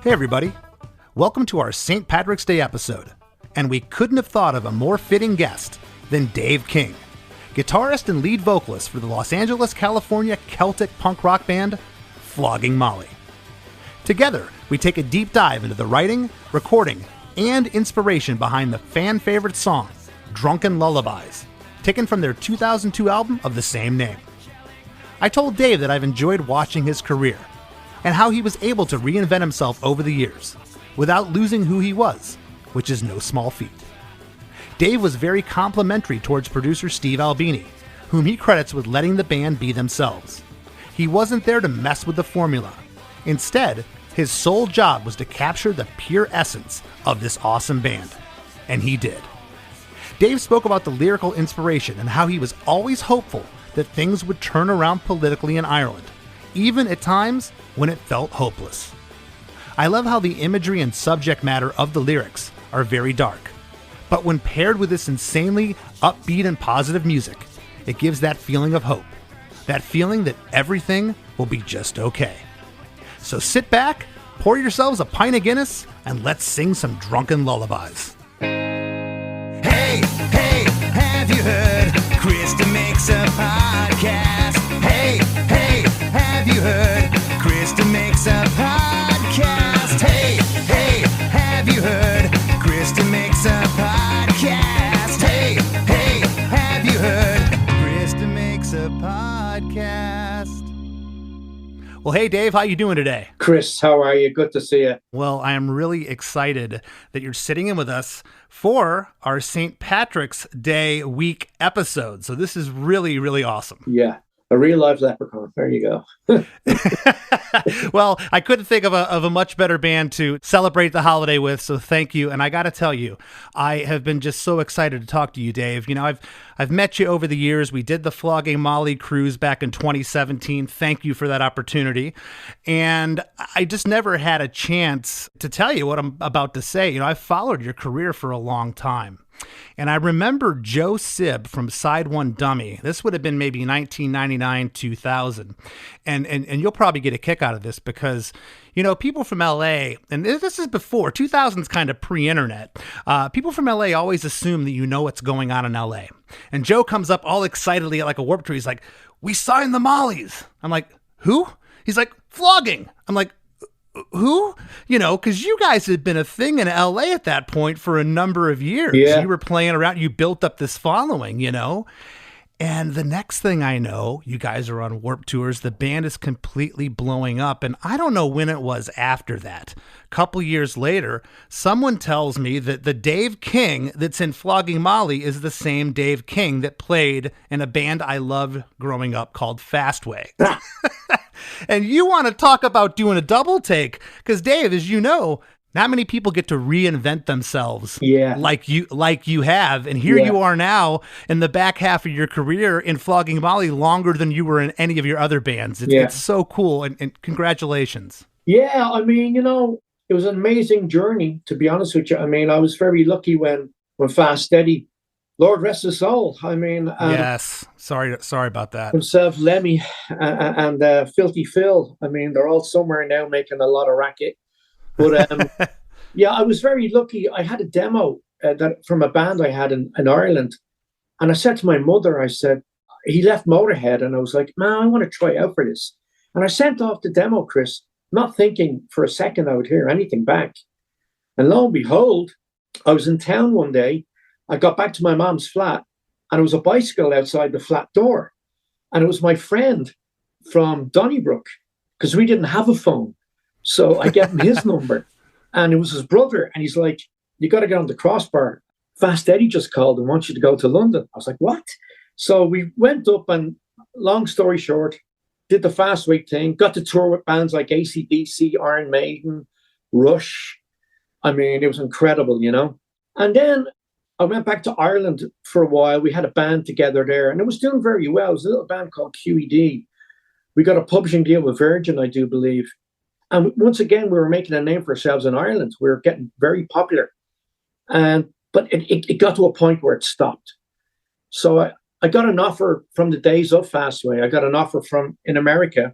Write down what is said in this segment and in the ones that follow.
Hey everybody, welcome to our St. Patrick's Day episode, and we couldn't have thought of a more fitting guest than Dave King, guitarist and lead vocalist for the Los Angeles, California Celtic punk rock band Flogging Molly. Together, we take a deep dive into the writing, recording, and inspiration behind the fan-favorite song, Drunken Lullabies, taken from their 2002 album of the same name. I told Dave that I've enjoyed watching his career, and how he was able to reinvent himself over the years, without losing who he was, which is no small feat. Dave was very complimentary towards producer Steve Albini, whom he credits with letting the band be themselves. He wasn't there to mess with the formula. Instead, his sole job was to capture the pure essence of this awesome band, and he did. Dave spoke about the lyrical inspiration and how he was always hopeful that things would turn around politically in Ireland, even at times when it felt hopeless. I love how the imagery and subject matter of the lyrics are very dark, but when paired with this insanely upbeat and positive music, it gives that feeling of hope, that feeling that everything will be just okay. So sit back, pour yourselves a pint of Guinness, and let's sing some drunken lullabies. Hey, hey, have you heard? Chris DeMakes a podcast. Hey, hey, have you heard? Chris DeMakes a podcast. Hey, hey, have you heard? Chris DeMakes a podcast. Hey, hey, have you heard? Chris DeMakes a podcast. Well, hey Dave, how you doing today? Chris, how are you? Good to see you. Well, I am really excited that you're sitting in with us for our St. Patrick's Day week episode. So this is really, really awesome. Yeah, a real live leprechaun. There you go. Well, I couldn't think of a much better band to celebrate the holiday with, so thank you. And I got to tell you, I have been just so excited to talk to you, Dave. You know, I've met you over the years. We did the Flogging Molly cruise back in 2017. Thank you for that opportunity. And I just never had a chance to tell you what I'm about to say. You know, I've followed your career for a long time. And I remember Joe Sib from Side One Dummy. This would have been maybe 1999, 2000. And you'll probably get a kick out of this because, you know, people from LA, and this is before, 2000's kind of pre-internet. People from LA always assume that you know what's going on in LA. And Joe comes up all excitedly at like a Warped Tour. He's like, "We signed the Mollies." I'm like, "Who?" He's like, "Flogging." I'm like, "Who?" You know, because you guys had been a thing in LA at that point for a number of years. Yeah. You were playing around. You built up this following, you know. And the next thing I know, you guys are on Warped Tours. The band is completely blowing up. And I don't know when it was after that. A couple years later, someone tells me that the Dave King that's in Flogging Molly is the same Dave King that played in a band I loved growing up called Fastway. And you want to talk about doing a double take, because Dave, as you know, not many people get to reinvent themselves like you have. And here you are now in the back half of your career in Flogging Molly, longer than you were in any of your other bands. It's so cool, and congratulations. Yeah, I mean, you know, it was an amazing journey, to be honest with you. I mean, I was very lucky when Fast Steady, Lord rest his soul. I mean, yes, sorry about that. Himself, Lemmy, and Filthy Phil. I mean, they're all somewhere now making a lot of racket. But yeah, I was very lucky. I had a demo that from a band I had in Ireland, and I said to my mother, I said, he left Motorhead, and I was like, "Man, I want to try out for this." And I sent off the demo, Chris, not thinking for a second I would hear anything back. And lo and behold, I was in town one day. I got back to my mom's flat, and there was a bicycle outside the flat door. And it was my friend from Donnybrook, because we didn't have a phone. So I gave him his number, and it was his brother. And he's like, "You got to get on the crossbar. Fast Eddie just called and wants you to go to London." I was like, "What?" So we went up, and long story short, did the Fast Week thing, got to tour with bands like AC/DC, Iron Maiden, Rush. I mean, it was incredible, you know. And then I went back to Ireland for a while. We had a band together there, and it was doing very well. It was a little band called QED. We got a publishing deal with Virgin, I do believe. And once again, we were making a name for ourselves in Ireland. We were getting very popular. But it got to a point where it stopped. So I got an offer from the days of Fastway. I got an offer in America,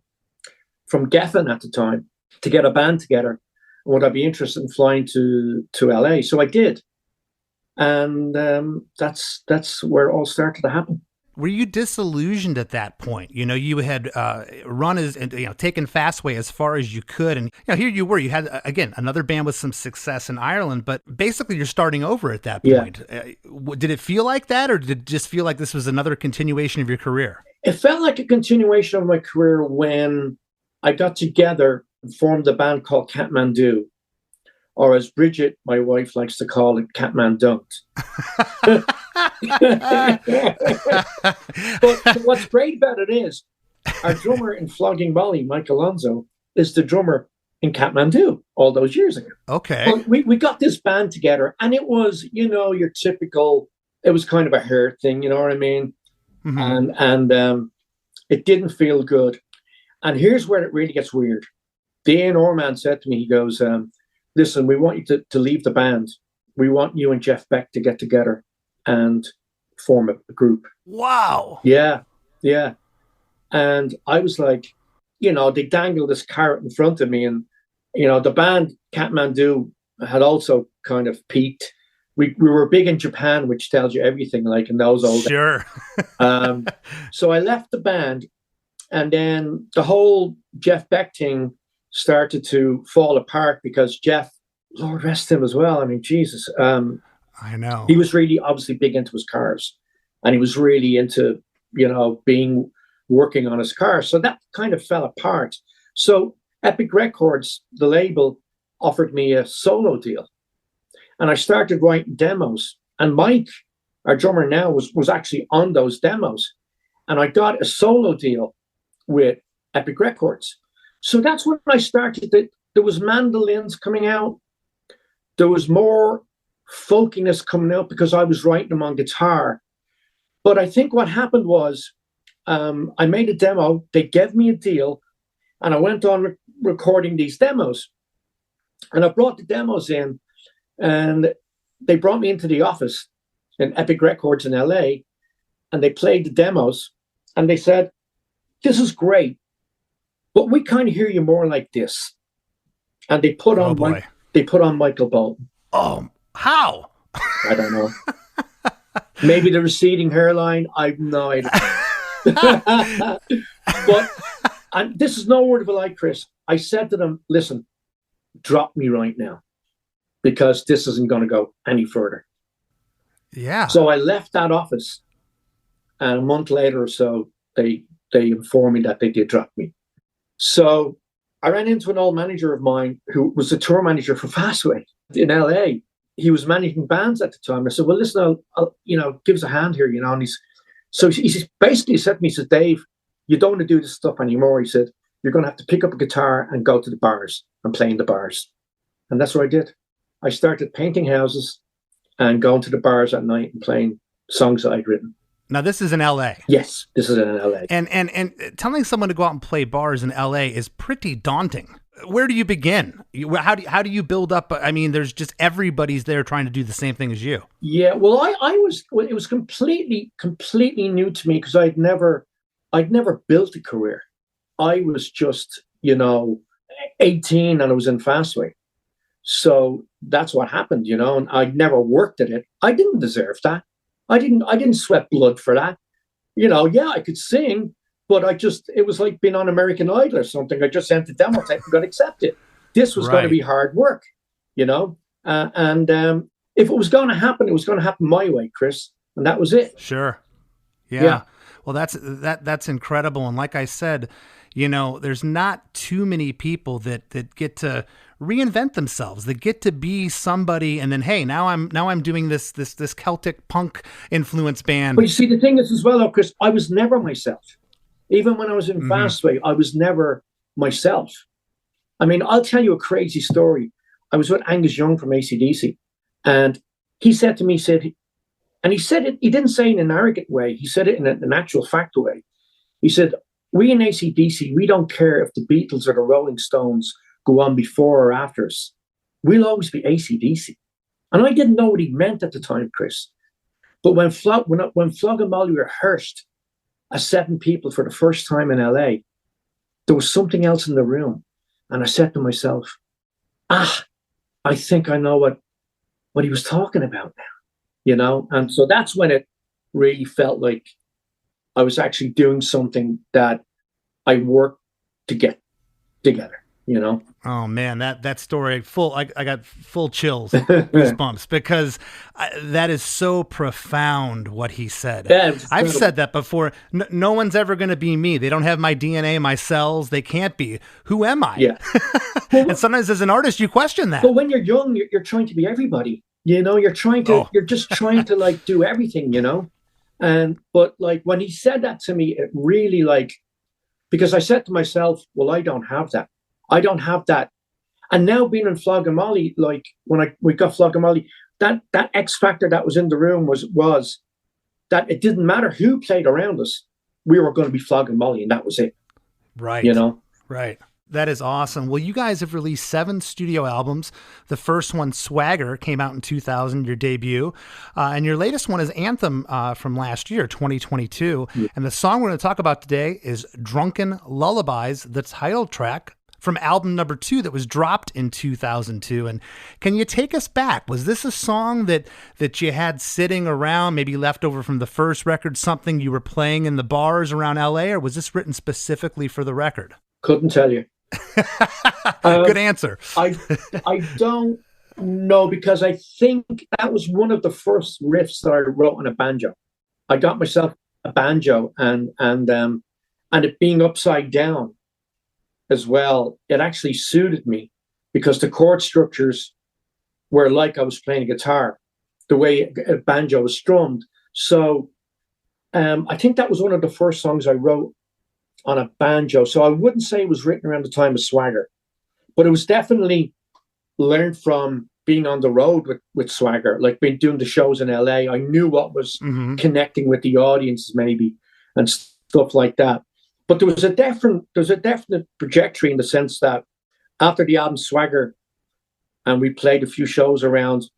from Geffen at the time, to get a band together. would I be interested in flying to LA? So I did. And that's where it all started to happen. Were you disillusioned at that point? You know, you had run as, taken Fastway as far as you could. And, here you were. You had, again, another band with some success in Ireland, but basically you're starting over at that point. Did it feel like that, or did it just feel like this was another continuation of your career? It felt like a continuation of my career when I got together and formed a band called Kathmandu, or as Bridget, my wife, likes to call it, Catmandunked. But what's great about it is our drummer in Flogging Molly, Mike Alonso, is the drummer in Kathmandu all those years ago. Okay. But we got this band together, and it was, your typical, it was kind of a hair thing, you know what I mean? Mm-hmm. And it didn't feel good. And here's where it really gets weird. Dan Orman said to me, he goes, listen, we want you to leave the band. We want you and Jeff Beck to get together and form a group. Wow. Yeah. And I was like, they dangled this carrot in front of me. And, the band Kathmandu had also kind of peaked. We were big in Japan, which tells you everything, like in those old Sure. So I left the band, and then the whole Jeff Beck thing started to fall apart because Jeff, Lord rest him as well. I mean, Jesus. I know. He was really obviously big into his cars, and he was really into, working on his car. So that kind of fell apart. So Epic Records, the label, offered me a solo deal, and I started writing demos. And Mike, our drummer now, was actually on those demos, and I got a solo deal with Epic Records. So that's when I started. There was mandolins coming out. There was more folkiness coming out because I was writing them on guitar. But I think what happened was I made a demo. They gave me a deal, and I went on recording these demos. And I brought the demos in, and they brought me into the office in Epic Records in LA, and they played the demos, and they said, this is great, but we kind of hear you more like this. And they put on Michael Bolton. Oh, how? I don't know. Maybe the receding hairline. I've no idea. But and this is no word of a lie, Chris. I said to them, listen, drop me right now, because this isn't going to go any further. Yeah. So I left that office, and a month later or so, they informed me that they did drop me. So I ran into an old manager of mine who was the tour manager for Fastway in LA. He was managing bands at the time. I said, well, listen, I'll give us a hand here, And he basically said to me, he said, Dave, you don't want to do this stuff anymore. He said, you're going to have to pick up a guitar and go to the bars and play in the bars. And that's what I did. I started painting houses and going to the bars at night and playing songs that I'd written. Now, this is in LA. Yes, this is in LA. And telling someone to go out and play bars in LA is pretty daunting. Where do you begin? How do you build up? I mean, there's just everybody's there trying to do the same thing as you. Yeah, well, it was completely new to me because I'd never built a career. I was just, 18 and I was in Fastway. So that's what happened, and I'd never worked at it. I didn't deserve that. I didn't sweat blood for that. Yeah, I could sing, but it was like being on American Idol or something. I just sent the demo tape and got accepted. This was going to be hard work, and if it was going to happen, it was going to happen my way, Chris. And that was it. Sure. Yeah. Well, that's incredible. And like I said, there's not too many people that get to reinvent themselves, that get to be somebody, and then, hey, now I'm doing this Celtic punk influence band. But you see, the thing is as well, though, Chris, I was never myself. Even when I was in Fastway, I was never myself. I mean, I'll tell you a crazy story. I was with Angus Young from AC/DC, and he said to me, he said it, he didn't say it in an arrogant way. He said it in an actual fact way. He said, we in AC/DC, we don't care if the Beatles or the Rolling Stones go on before or after us. We'll always be AC/DC. And I didn't know what he meant at the time, Chris. But when Flogging Molly rehearsed as 7 people for the first time in LA, there was something else in the room. And I said to myself, I think I know what he was talking about now, you know? And so that's when it really felt like I was actually doing something that I worked to get together, you know? Oh man, that story I got full chills, goosebumps, because that is so profound what he said. Yeah, it was I've incredible. said that before. No one's ever going to be me. They don't have my DNA, my cells. They can't be. Who am I? Yeah. And sometimes as an artist, you question that. But when you're young, you're trying to be everybody, you know, Oh. you're just trying to like do everything, you know? But like when he said that to me, it really like, because I said to myself, well, I don't have that. I don't have that. And now being in Flogging Molly, like when we got Flogging Molly, that X factor that was in the room was that it didn't matter who played around us, we were going to be Flogging Molly, and that was it. Right. You know? Right. That is awesome. Well, you guys have released 7 studio albums. The first one, Swagger, came out in 2000, your debut. And your latest one is Anthem from last year, 2022. Yeah. And the song we're going to talk about today is Drunken Lullabies, the title track from album number 2 that was dropped in 2002. And can you take us back? Was this a song that you had sitting around, maybe left over from the first record, something you were playing in the bars around LA, or was this written specifically for the record? Couldn't tell you. Good answer. I don't know, because I think that was one of the first riffs that I wrote on a banjo. I got myself a banjo, and it being upside down as well, it actually suited me because the chord structures were like I was playing a guitar, the way a banjo was strummed. So I think that was one of the first songs I wrote on a banjo. So I wouldn't say it was written around the time of Swagger, but it was definitely learned from being on the road with Swagger, like doing the shows in LA. I knew what was connecting with the audiences maybe and stuff like that. But there was a definite trajectory in the sense that after the album Swagger, and we played a few shows around,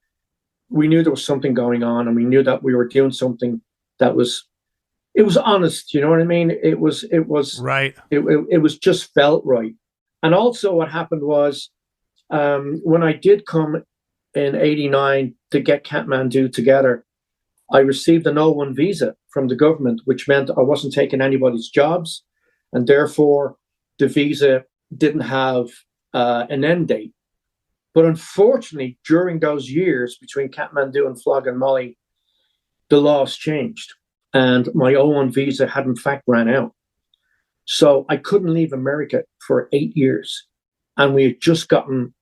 we knew there was something going on, and we knew that we were doing something that was, it was honest, you know what I mean? It was right. It was just felt right. And also what happened was, when I did come in '89 to get Kathmandu together, I received an O1 visa from the government, which meant I wasn't taking anybody's jobs, and therefore the visa didn't have an end date. But unfortunately, during those years between Kathmandu and Flogging Molly, the laws changed, and my O1 visa had in fact ran out. So I couldn't leave America for 8 years, and we had just gotten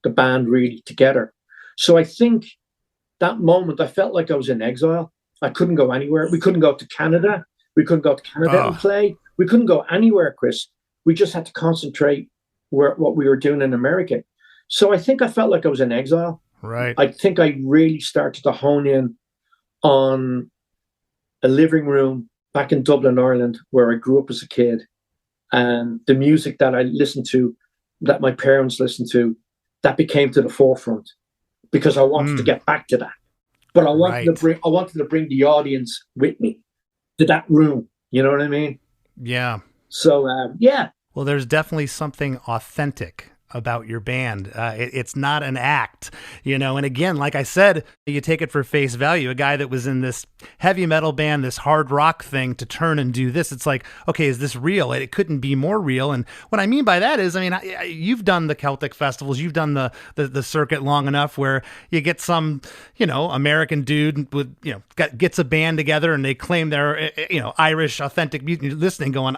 the band really together. So I think that moment, I felt like I was in exile. I couldn't go anywhere. We couldn't go to Canada. We couldn't go to Canada and play. We couldn't go anywhere, Chris. We just had to concentrate what we were doing in America. So I think I felt like I was in exile. Right. I think I really started to hone in on a living room back in Dublin, Ireland, where I grew up as a kid, and the music that I listened to, that my parents listened to, that became to the forefront because I wanted to get back to that. But I wanted to bring the audience with me to that room. You know what I mean? Yeah. So yeah. Well, there's definitely something authentic about your band. It's not an act, you know. And again, like I said, you take it for face value. A guy that was in this heavy metal band, this hard rock thing, to turn and do this, it's like, okay, is this real? It couldn't be more real. And what I mean by that is, I mean, you've done the Celtic festivals, you've done the circuit long enough where you get some, you know, American dude with, you know, gets a band together and they claim they're, you know, Irish authentic music. You're listening, going,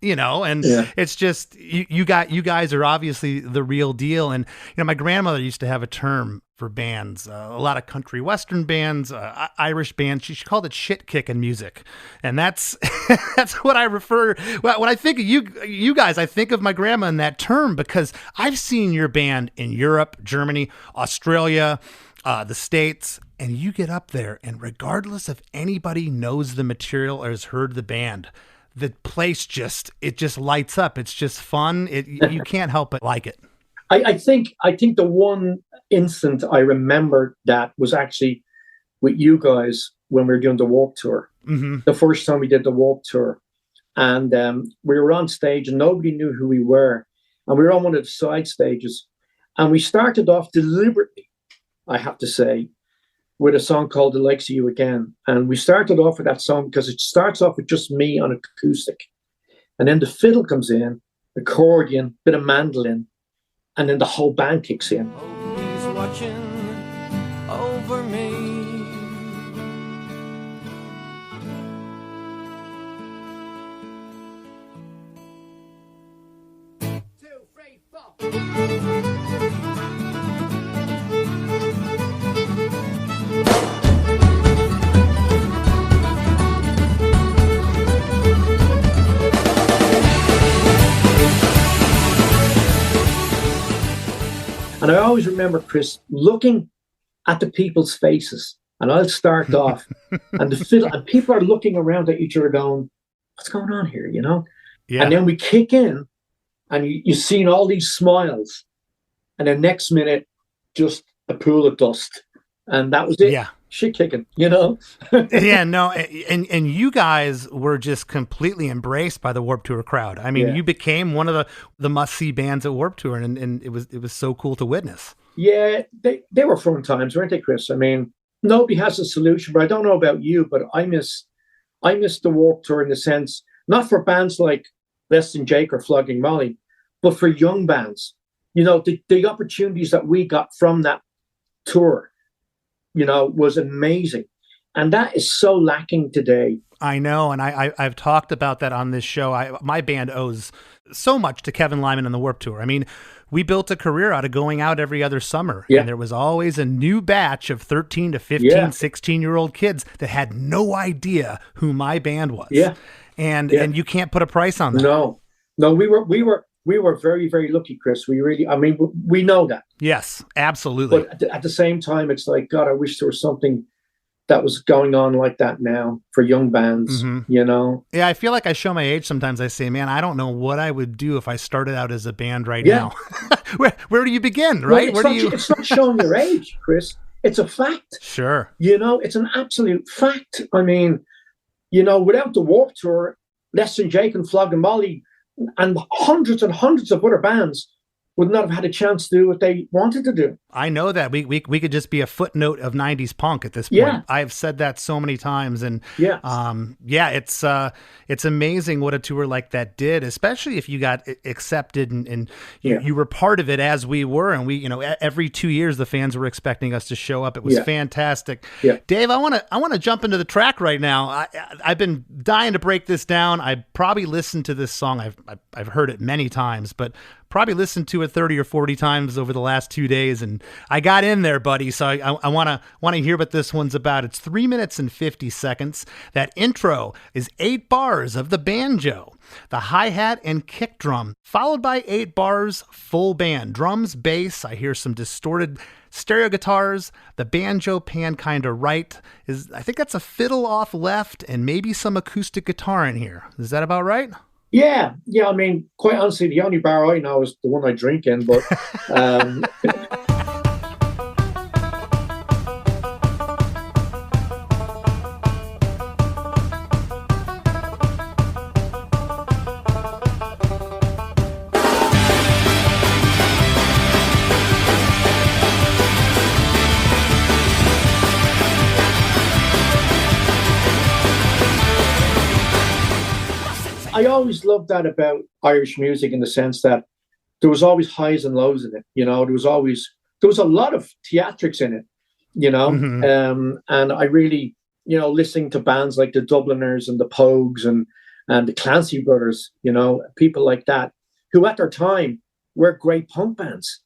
you know, and it's just you guys are obviously the real deal. And you know, my grandmother used to have a term for bands, a lot of country western bands, Irish bands. She called it shit kicking music, and that's that's what I refer. When I think of you guys, I think of my grandma in that term, because I've seen your band in Europe, Germany, Australia, the States, and you get up there, and regardless if anybody knows the material or has heard the band, the place just lights up. It's just fun. You can't help but like it. I think the one instant I remember that was actually with you guys when we were doing the Warped Tour. The first time we did the Warped Tour, and we were on stage and nobody knew who we were, and we were on one of the side stages, And we started off deliberately, I have to say, with a song called The Likes of You Again. And we started off with that song because it starts off with just me on acoustic. And then the fiddle comes in, accordion, bit of mandolin, and then the whole band kicks in. Oh, he's watching over me. Two, three, four. And I always remember, Chris, looking at the people's faces, and I'll start off, and the fiddle, and people are looking around at each other going, what's going on here, you know? Yeah. And then we kick in, and you've seen all these smiles, and then next minute, just a pool of dust. And that was it. Yeah. Shit kicking, you know? Yeah, no, and you guys were just completely embraced by the Warped Tour crowd. I mean, you became one of the must-see bands at Warped Tour, and it was so cool to witness. Yeah, they were fun times, weren't they, Chris? I mean, nobody has a solution, but I don't know about you, but I miss the Warped Tour in the sense, not for bands like Less Than Jake or Flogging Molly, but for young bands. You know, the opportunities that we got from that tour, you know, was amazing. And that is so lacking today. I know, and I've talked about that on this show. My band owes so much to Kevin Lyman and the Warped Tour. I mean, we built a career out of going out every other summer. Yeah. And there was always a new batch of 13 to 15, 16-year-old kids that had no idea who my band was. Yeah. And you can't put a price on that. No, we were very, very lucky, Chris. We know that. Yes, absolutely. But at the same time, it's like, God, I wish there was something that was going on like that now for young bands, you know? Yeah, I feel like I show my age sometimes. I say, man, I don't know what I would do if I started out as a band right now. Where do you begin, right? Well, it's not showing your age, Chris. It's a fact. Sure. You know, it's an absolute fact. I mean, you know, without the Warped Tour, Less Than Jake and Flogging Molly and hundreds of other bands would not have had a chance to do what they wanted to do. I know that we could just be a footnote of 90s punk at this point. Yeah. I've said that so many times, and it's amazing what a tour like that did, especially if you got accepted and you were part of it, as we were, and we, you know, every 2 years the fans were expecting us to show up. It was fantastic. Yeah. Dave, I want to jump into the track right now. I've been dying to break this down. I probably listened to this song. I've heard it many times, but probably listened to it 30 or 40 times over the last 2 days, and I got in there, buddy. So I want to hear what this one's about. It's 3 minutes and 50 seconds. That intro is 8 bars of the banjo, the hi-hat and kick drum, followed by 8 bars full band, drums, bass. I hear some distorted stereo guitars, the banjo pan kind of right. I think that's a fiddle off left, and maybe some acoustic guitar in here. Is that about right? Yeah. I mean, quite honestly, the only bar I know is the one I drink in, but I always loved that about Irish music in the sense that there was always highs and lows in it. You know, there was a lot of theatrics in it, you know, and I really, you know, listening to bands like the Dubliners and the Pogues and the Clancy Brothers, you know, people like that, who at their time were great punk bands.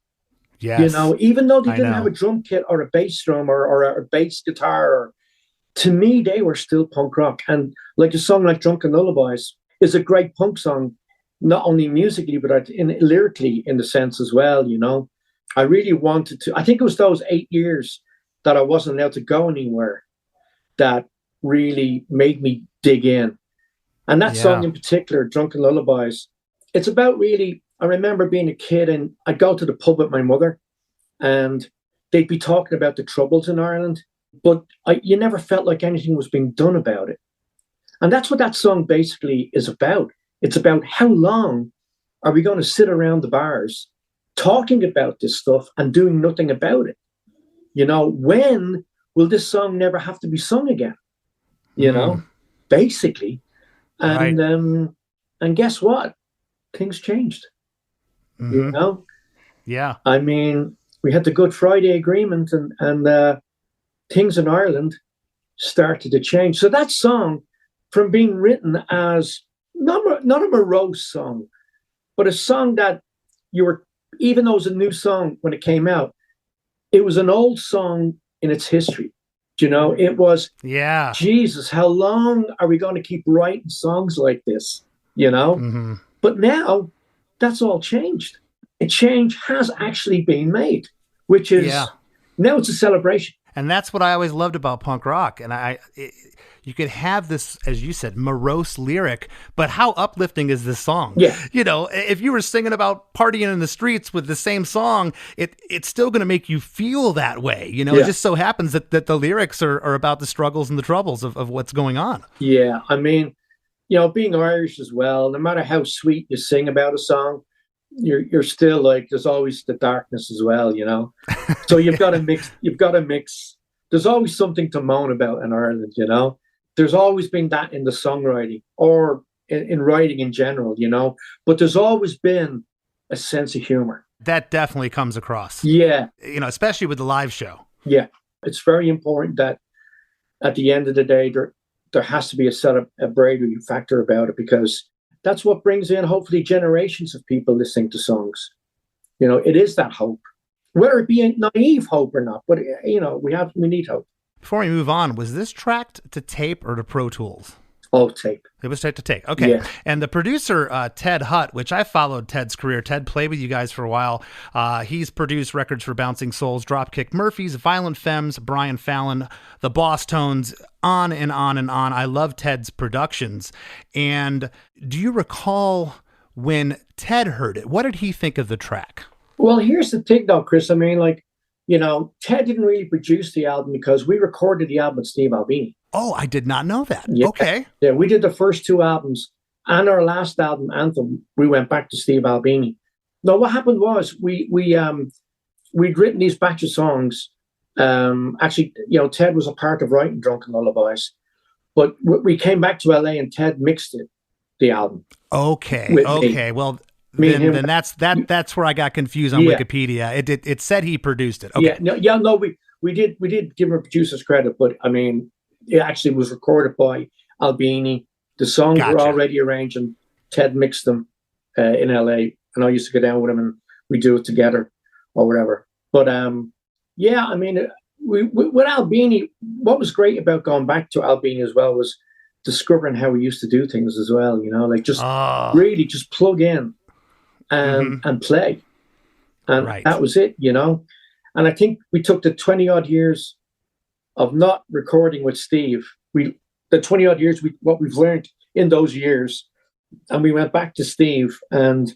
Yes. You know, even though they didn't have a drum kit or a bass drum or a bass guitar, to me, they were still punk rock. And like a song like Drunken Lullabies is a great punk song, not only musically, but lyrically in the sense as well, you know. I really wanted to, I think it was those 8 years that I wasn't allowed to go anywhere that really made me dig in. And that song in particular, Drunken Lullabies, it's about really, I remember being a kid and I'd go to the pub with my mother and they'd be talking about the troubles in Ireland, but you never felt like anything was being done about it. And that's what that song basically is about. It's about how long are we going to sit around the bars talking about this stuff and doing nothing about it. You know, when will this song never have to be sung again? You know, basically. And and guess what? Things changed. You know? Yeah. I mean, we had the Good Friday Agreement, and things in Ireland started to change. So that song, from being written as not a morose song, but a song that you were, even though it was a new song when it came out, it was an old song in its history. You know, it was, Jesus, how long are we going to keep writing songs like this? You know? But now that's all changed. A change has actually been made, which is now it's a celebration. And that's what I always loved about punk rock. And you could have this, as you said, morose lyric, but how uplifting is this song? Yeah. You know, if you were singing about partying in the streets with the same song, it's still going to make you feel that way. You know, it just so happens that the lyrics are about the struggles and the troubles of what's going on. Yeah. I mean, you know, being Irish as well, no matter how sweet you sing about a song, you're still like, there's always the darkness as well, you know? So you've got to mix. There's always something to moan about in Ireland, you know? There's always been that in the songwriting or in writing in general, you know? But there's always been a sense of humor. That definitely comes across. Yeah. You know, especially with the live show. Yeah. It's very important that at the end of the day, there has to be a bravery factor about it, because that's what brings in hopefully generations of people listening to songs. You know, it is that hope, whether it be a naive hope or not, but you know, we need hope. Before we move on, was this tracked to tape or to Pro Tools? Oh, tape. It was taped to tape. Okay. Yeah. And the producer, Ted Hutt, which I followed Ted's career. Ted played with you guys for a while. He's produced records for Bouncing Souls, Dropkick Murphys, Violent Femmes, Brian Fallon, the Boss Tones, on and on and on. I love Ted's productions. And do you recall when Ted heard it? What did he think of the track? Well, here's the thing though, Chris. I mean, like, you know, Ted didn't really produce the album because we recorded the album with Steve Albini. Oh, I did not know that. Yeah. Okay. Yeah, we did the first two albums, and our last album, Anthem, we went back to Steve Albini. Now, what happened was we'd written these batch of songs. Actually, you know, Ted was a part of writing Drunken Lullabies, but we came back to LA and Ted mixed the album. Okay. Okay. Well, then that's where I got confused on Wikipedia. It said he produced it. Okay. No, we did give him a producer's credit, but I mean, it actually was recorded by Albini. The songs were already arranged, and Ted mixed them in LA. And I used to go down with him, and we do it together or whatever. But yeah, I mean, with Albini, what was great about going back to Albini as well was discovering how we used to do things as well. You know, like just really just plug in and play, and that was it. You know, and I think we took the 20 odd years of not recording with Steve, the 20 odd years, what we've learned in those years, and we went back to Steve. And,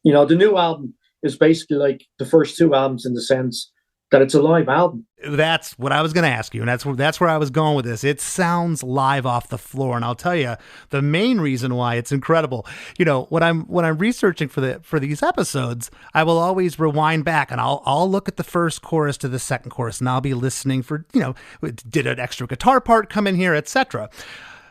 you know, the new album is basically like the first two albums in the sense that it's a live album. That's what I was going to ask you, and that's where I was going with this. It sounds live off the floor, and I'll tell you the main reason why it's incredible. You know, when I'm researching for these episodes, I will always rewind back, and I'll look at the first chorus to the second chorus, and I'll be listening for, you know, did an extra guitar part come in here, etc.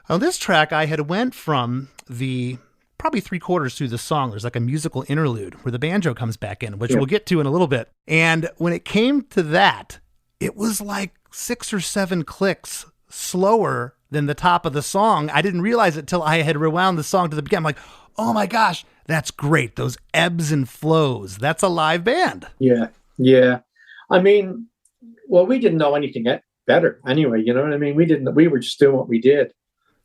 On this track, I had went from the probably 3/4 through the song, there's like a musical interlude where the banjo comes back in, which we'll get to in a little bit. And when it came to that, it was like 6 or 7 clicks slower than the top of the song. I didn't realize it till I had rewound the song to the beginning. I'm like, oh my gosh, that's great. Those ebbs and flows. That's a live band. Yeah. Yeah. I mean, well, we didn't know anything better anyway. You know what I mean? We were just doing what we did.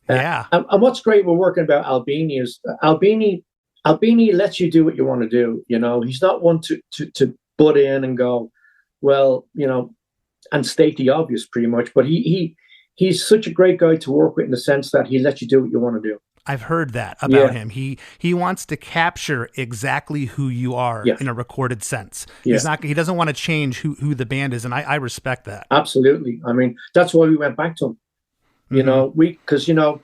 Yeah. And what's great with working about Albini is Albini lets you do what you want to do. You know, he's not one to butt in and go, well, you know, and state the obvious pretty much. But he's such a great guy to work with in the sense that he lets you do what you want to do. I've heard that about him. He wants to capture exactly who you are in a recorded sense. He doesn't want to change who the band is. And I respect that. Absolutely. I mean, that's why we went back to him. You know, because you know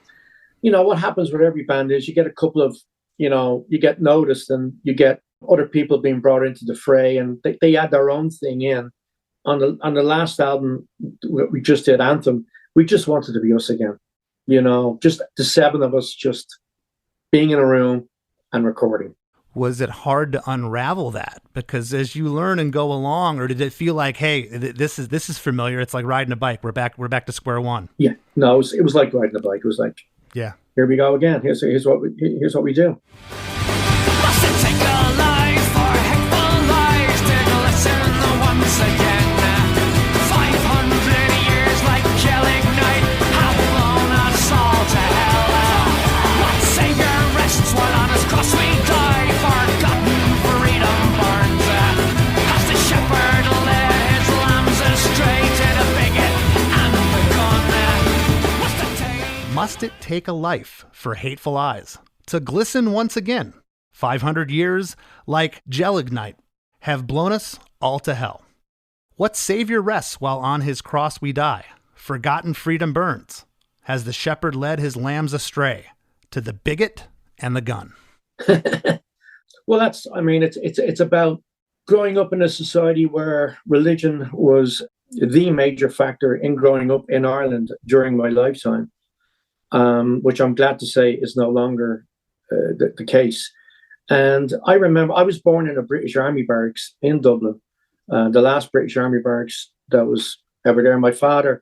what happens with every band is you get a couple of, you know, you get noticed and you get other people being brought into the fray, and they add their own thing in. On the last album we just did, Anthem, we just wanted to be us again. Just the 7 of us just being in a room and recording. Was it hard to unravel that? Because as you learn and go along, or did it feel like, hey, this is familiar? It's like riding a bike. We're back to square one. Yeah, no, it was like riding a bike. It was like, yeah, here we go again. Here's what we do. Must it take a life for hateful lies to listen once again? 500 years like Gaelic night have blown us all to hell. What Savior rests while on his cross we die, forgotten freedom burns. As the shepherd led his lambs astray to the bigot and the gun. Must it take a life for hateful eyes to glisten once again? 500 years like Gelignite have blown us all to hell. What Savior rests while on his cross we die? Forgotten freedom burns. Has the shepherd led his lambs astray to the bigot and the gun? Well, it's about growing up in a society where religion was the major factor in growing up in Ireland during my lifetime, which I'm glad to say is no longer the case. And I remember I was born in a British Army barracks in Dublin, the last British Army barracks that was ever there. My father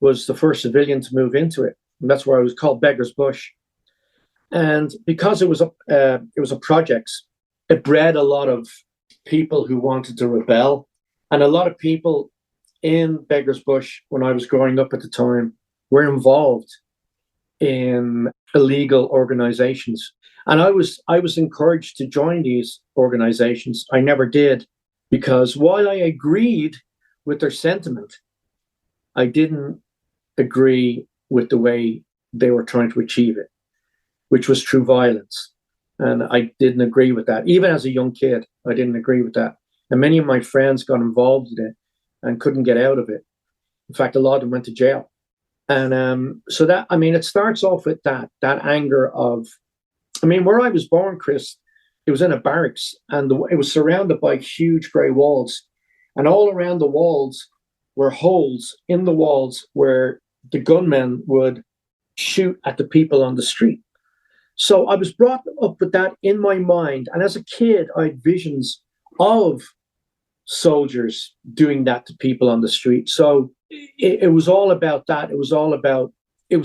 was the first civilian to move into it, and that's where I was called Beggar's Bush. And because it was a projects, it bred a lot of people who wanted to rebel, and a lot of people in Beggar's Bush when I was growing up at the time were involved in illegal organizations. And I was encouraged to join these organizations. I never did, because while I agreed with their sentiment, I didn't agree with the way they were trying to achieve it, which was through violence. And I didn't agree with that. Even as a young kid, I didn't agree with that. And many of my friends got involved in it and couldn't get out of it. In fact, a lot of them went to jail. And so that, it starts off with that anger of, where I was born, Chris, it was in a barracks, and it was surrounded by huge grey walls. And all around the walls were holes in the walls where the gunmen would shoot at the people on the street. So I was brought up with that in my mind. And as a kid, I had visions of soldiers doing that to people on the street. So it was all about that. It was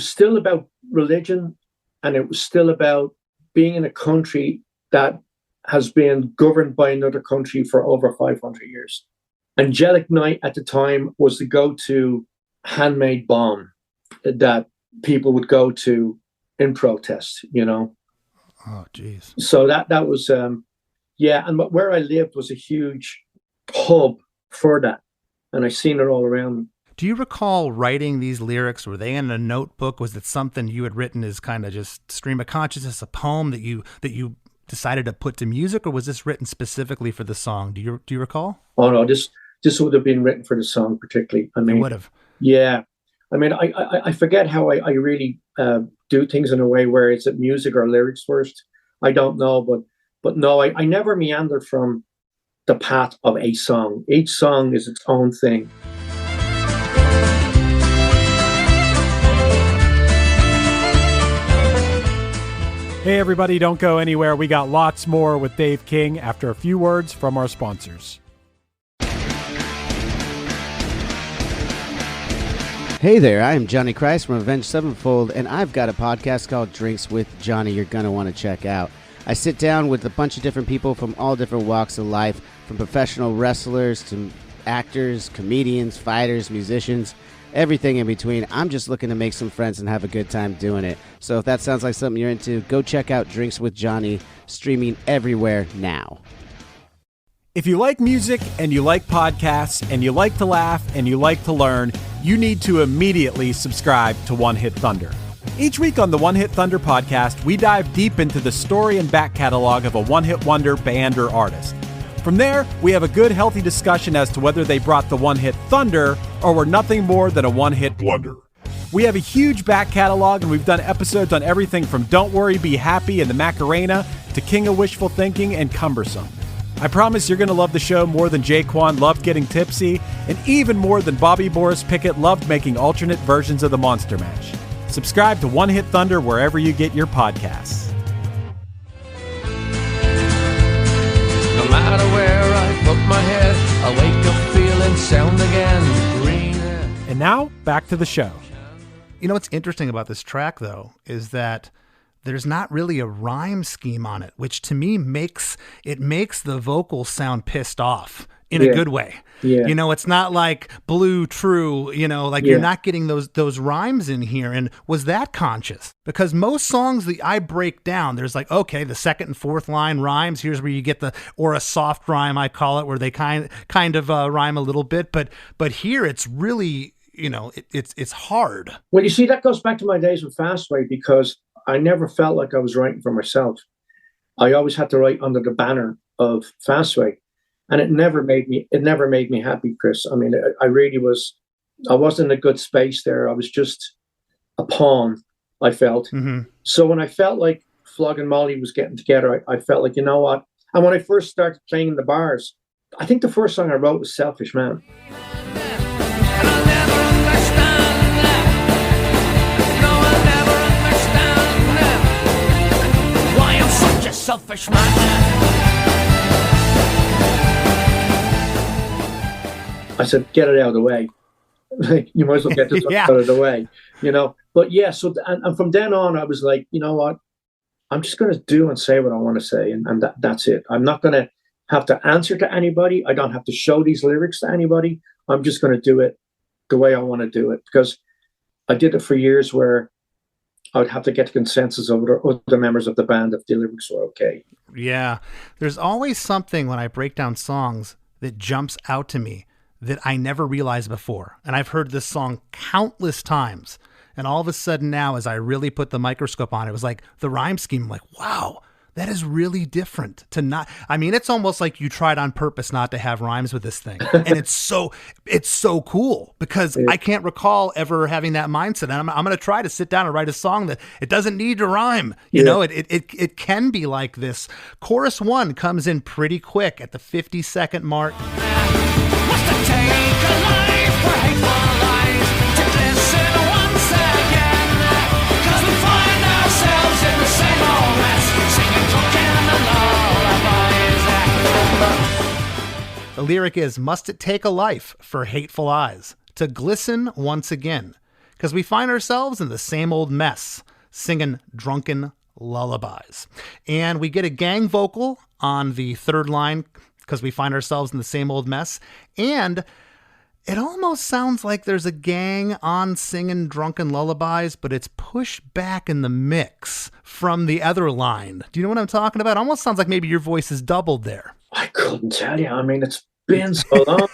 still about religion, and it was still about being in a country that has been governed by another country for over 500 years. Angelic Night at the time was the go-to handmade bomb that people would go to in protest, Oh, geez. So that was, and where I lived was a huge hub for that. And I seen it all around me. Do you recall writing these lyrics? Were they in a notebook? Was it something you had written as kind of just stream of consciousness, a poem that you decided to put to music, or was this written specifically for the song? Do you recall? Oh no, this would have been written for the song particularly. It would have. Yeah. I forget how I really do things in a way where it's at music or lyrics first. I don't know, but no, I never meandered from the path of a song. Each song is its own thing. Hey everybody, don't go anywhere. We got lots more with Dave King after a few words from our sponsors. Hey there, I am Johnny Christ from Avenged Sevenfold, and I've got a podcast called Drinks with Johnny you're going to want to check out. I sit down with a bunch of different people from all different walks of life, from professional wrestlers to actors, comedians, fighters, musicians, everything in between. I'm just looking to make some friends and have a good time doing it. So if that sounds like something you're into, go check out Drinks with Johnny, streaming everywhere now. If you like music and you like podcasts and you like to laugh and you like to learn, you need to immediately subscribe to One Hit Thunder. Each week on the One Hit Thunder podcast, we dive deep into the story and back catalog of a one-hit wonder band or artist. From there, we have a good, healthy discussion as to whether they brought the one-hit thunder or were nothing more than a one-hit wonder. We have a huge back catalog, and we've done episodes on everything from Don't Worry, Be Happy and the Macarena to King of Wishful Thinking and Cumbersome. I promise you're going to love the show more than Jaquan loved getting tipsy, and even more than Bobby Boris Pickett loved making alternate versions of the Monster Mash. Subscribe to One Hit Thunder wherever you get your podcasts. No matter where I put my head, I wake up feeling sound again. Green. And now, back to the show. You know what's interesting about this track, though, is that there's not really a rhyme scheme on it, which to me makes the vocals sound pissed off in a good way. Yeah. You know, it's not like Blue True, you know, like you're not getting those rhymes in here. And was that conscious? Because most songs that I break down, there's like, okay, the second and fourth line rhymes. Here's where you get or a soft rhyme, I call it, where they kind of rhyme a little bit. But here it's really, you know, it's hard. Well, you see, that goes back to my days with Fastway, because I never felt like I was writing for myself. I always had to write under the banner of Fastway, and it never made me happy, Chris. I mean, I wasn't in a good space there. I was just a pawn, I felt. Mm-hmm. So when I felt like Flogging Molly was getting together, I felt like, you know what? And when I first started playing in the bars, I think the first song I wrote was Selfish Man. Selfish man. I said, get it out of the way. You might as well get this out of the way, you know. But yeah, so and from then on, I was like, you know what? I'm just going to do and say what I want to say, and that's it. I'm not going to have to answer to anybody. I don't have to show these lyrics to anybody. I'm just going to do it the way I want to do it, because I did it for years where I would have to get the consensus of other members of the band if the lyrics were okay. Yeah. There's always something when I break down songs that jumps out to me that I never realized before. And I've heard this song countless times. And all of a sudden now, as I really put the microscope on it, was like the rhyme scheme. I'm like, wow, that is really different to not. I mean, it's almost like you tried on purpose not to have rhymes with this thing. And it's so cool, because I can't recall ever having that mindset. And I'm going to try to sit down and write a song that it doesn't need to rhyme. You know, it can be like this. Chorus 1 comes in pretty quick at the 50-second mark. What's the take a life for hateful lies to glisten once again? 'Cause we find ourselves in the same old mess, singing drunken lullabies. The lyric is, must it take a life for hateful eyes to glisten once again? Because we find ourselves in the same old mess, singing drunken lullabies. And we get a gang vocal on the third line, because we find ourselves in the same old mess. And it almost sounds like there's a gang on singing drunken lullabies, but it's pushed back in the mix from the other line. Do you know what I'm talking about? It almost sounds like maybe your voice is doubled there. I couldn't tell you. I mean, it's been so long.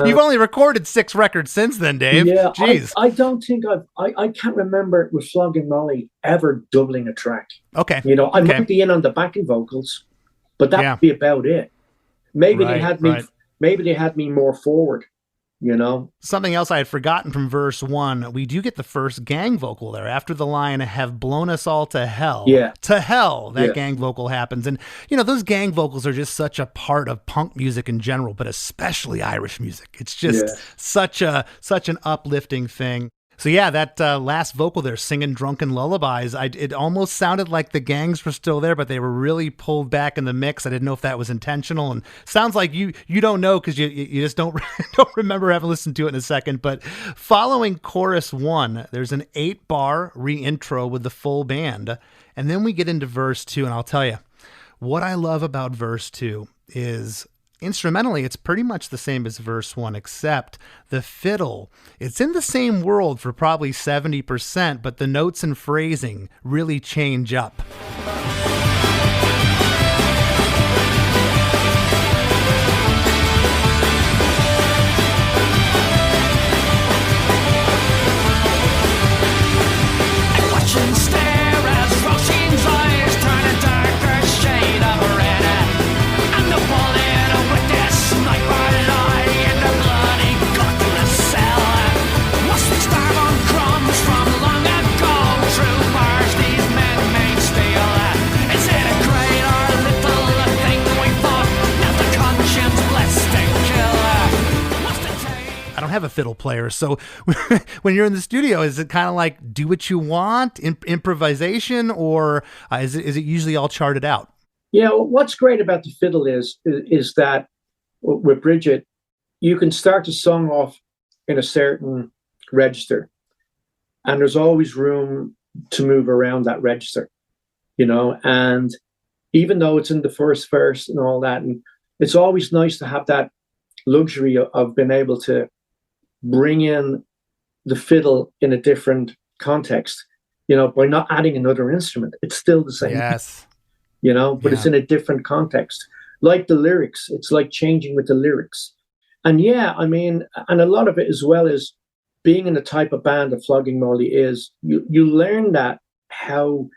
You've only recorded 6 records since then, Dave. Yeah, Jeez. I don't think I can't remember with Flogging Molly ever doubling a track. Okay. You know, I might be in on the backing vocals, but that would be about it. Maybe they had me. Maybe they had me more forward. You know, something else I had forgotten from verse 1. We do get the first gang vocal there after the line "have blown us all to hell." Yeah, to hell. That gang vocal happens, and you know those gang vocals are just such a part of punk music in general, but especially Irish music. It's just such an uplifting thing. So yeah, that last vocal there, singing drunken lullabies, it almost sounded like the gangs were still there, but they were really pulled back in the mix. I didn't know if that was intentional, and sounds like you don't know, because you just don't remember having listened to it in a second. But following chorus 1, there's an 8-bar re-intro with the full band, and then we get into verse 2, and I'll tell you, what I love about verse 2 is, instrumentally, it's pretty much the same as verse 1, except the fiddle, it's in the same world for probably 70%, but the notes and phrasing really change up. have a fiddle player. So when you're in the studio, is it kind of like do what you want, improvisation, or is it usually all charted out? Yeah, what's great about the fiddle is that with Bridget, you can start the song off in a certain register, and there's always room to move around that register, and even though it's in the first verse and all that, and it's always nice to have that luxury of being able to bring in the fiddle in a different context, by not adding another instrument. It's still the same. Yes. But it's in a different context. Like the lyrics, it's like changing with the lyrics. And and a lot of it as well is being in the type of band that Flogging Molly is, you learn that how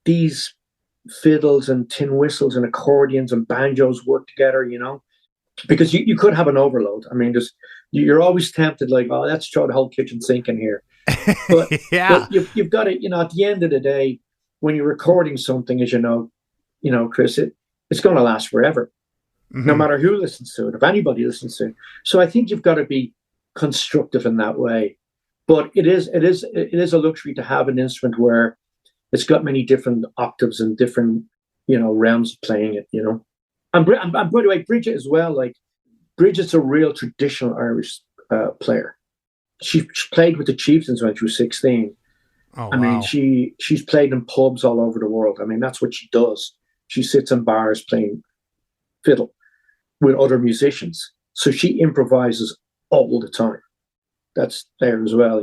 these fiddles and tin whistles and accordions and banjos work together, because you could have an overload. I mean, you're always tempted like, oh, let's throw the whole kitchen sink in here. But, but you've got to, at the end of the day, when you're recording something, as Chris, it's going to last forever, no matter who listens to it, if anybody listens to it. So I think you've got to be constructive in that way. But it is a luxury to have an instrument where it's got many different octaves and different, realms of playing it, And by the way, Bridget as well, like Bridget's a real traditional Irish player. She played with the Chieftains when she was 16. Oh, I mean, she's played in pubs all over the world. I mean, that's what she does. She sits in bars playing fiddle with other musicians. So she improvises all the time. That's there as well,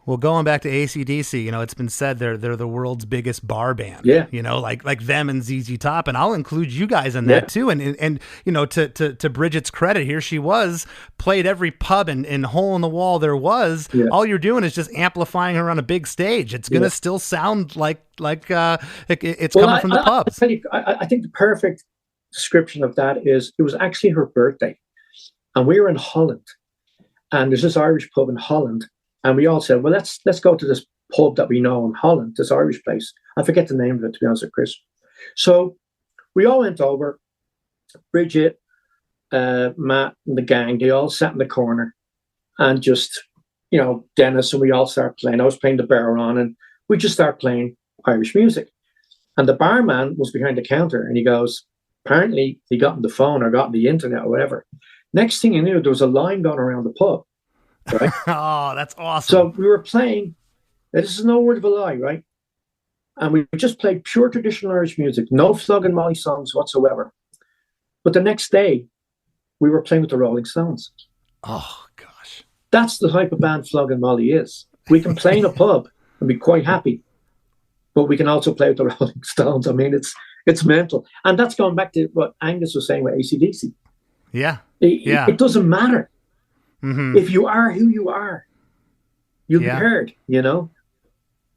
Well, going back to AC/DC, it's been said they're the world's biggest bar band. Yeah. Like them and ZZ Top, and I'll include you guys in that too. And to Bridget's credit, here she was, played every pub and hole in the wall there was. Yeah. All you're doing is just amplifying her on a big stage. It's gonna still sound like it's coming from the pubs. I think the perfect description of that is it was actually her birthday, and we were in Holland, and there's this Irish pub in Holland. And we all said, well, let's go to this pub that we know in Holland, this Irish place. I forget the name of it, to be honest with Chris. So we all went over. Bridget, Matt, and the gang, they all sat in the corner and just, Dennis, and we all start playing. I was playing the baron, and we just start playing Irish music. And the barman was behind the counter, and he goes, apparently he got on the phone or got on the internet or whatever. Next thing you knew, there was a line going around the pub. Right? Oh, that's awesome. So we were playing, this is no word of a lie, right? And we just played pure traditional Irish music, no Flogging Molly songs whatsoever. But the next day, we were playing with the Rolling Stones. Oh, gosh. That's the type of band Flogging Molly is. We can play in a pub and be quite happy, but we can also play with the Rolling Stones. I mean, it's mental. And that's going back to what Angus was saying with AC/DC. Yeah. It doesn't matter. Mm-hmm. If you are who you are, you'll be heard,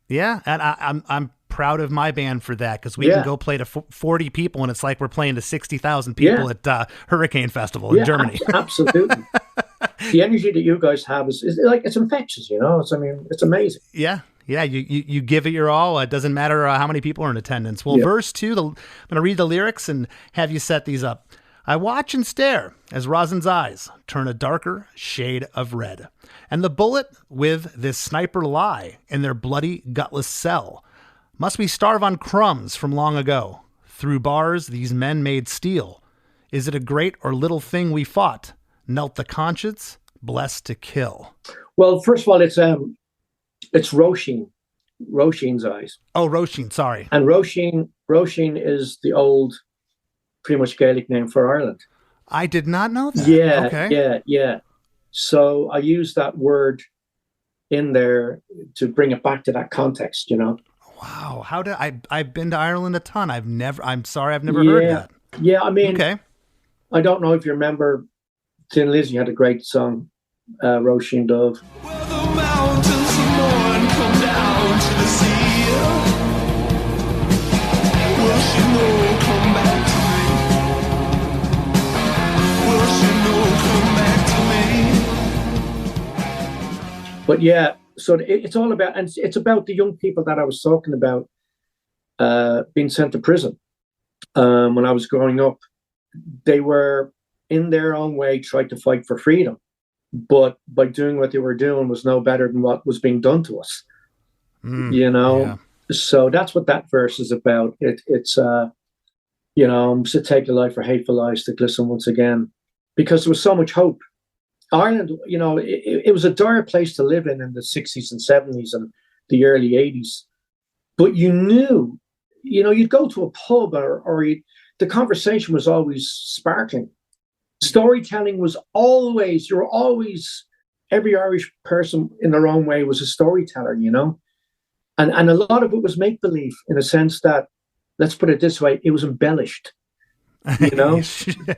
Yeah, and I'm proud of my band for that, because we can go play to 40 people, and it's like we're playing to 60,000 people at Hurricane Festival in Germany. Absolutely. The energy that you guys have is like, it's infectious, it's amazing. Yeah. Yeah, you give it your all. It doesn't matter how many people are in attendance. Well, verse 2, I'm going to read the lyrics and have you set these up. I watch and stare as Rosin's eyes turn a darker shade of red, and the bullet with this sniper lie in their bloody, gutless cell. Must we starve on crumbs from long ago? Through bars these men made steel. Is it a great or little thing we fought? Knelt the conscience, blessed to kill. Well, first of all, it's Roisin. Roisin's eyes. Oh, Roisin, sorry. And Roisin is the old, pretty much Gaelic name for Ireland. I did not know that. Yeah, okay. yeah. So I use that word in there to bring it back to that context, Wow. How did I've been to Ireland a ton. I'm sorry, I've never heard that. Yeah, I mean, okay. I don't know if you remember, Tin Lizzy had a great song, Roisin Dove. Well, the mountains of morn come down to the sea. Will she know come back to me? Will she know come back to me? But yeah, so it's all about, and it's about the young people that I was talking about being sent to prison. When I was growing up, they were in their own way trying to fight for freedom. but by doing what they were doing was no better than what was being done to us. Yeah. So that's what that verse is about. It's to take a life for hateful lies to glisten once again, because there was so much hope. Ireland, it was a dire place to live in the 60s and 70s and the early 80s. But you knew, you'd go to a pub or the conversation was always sparkling. Storytelling was always, every Irish person in their own way was a storyteller, And a lot of it was make-believe, in a sense that, let's put it this way, it was embellished,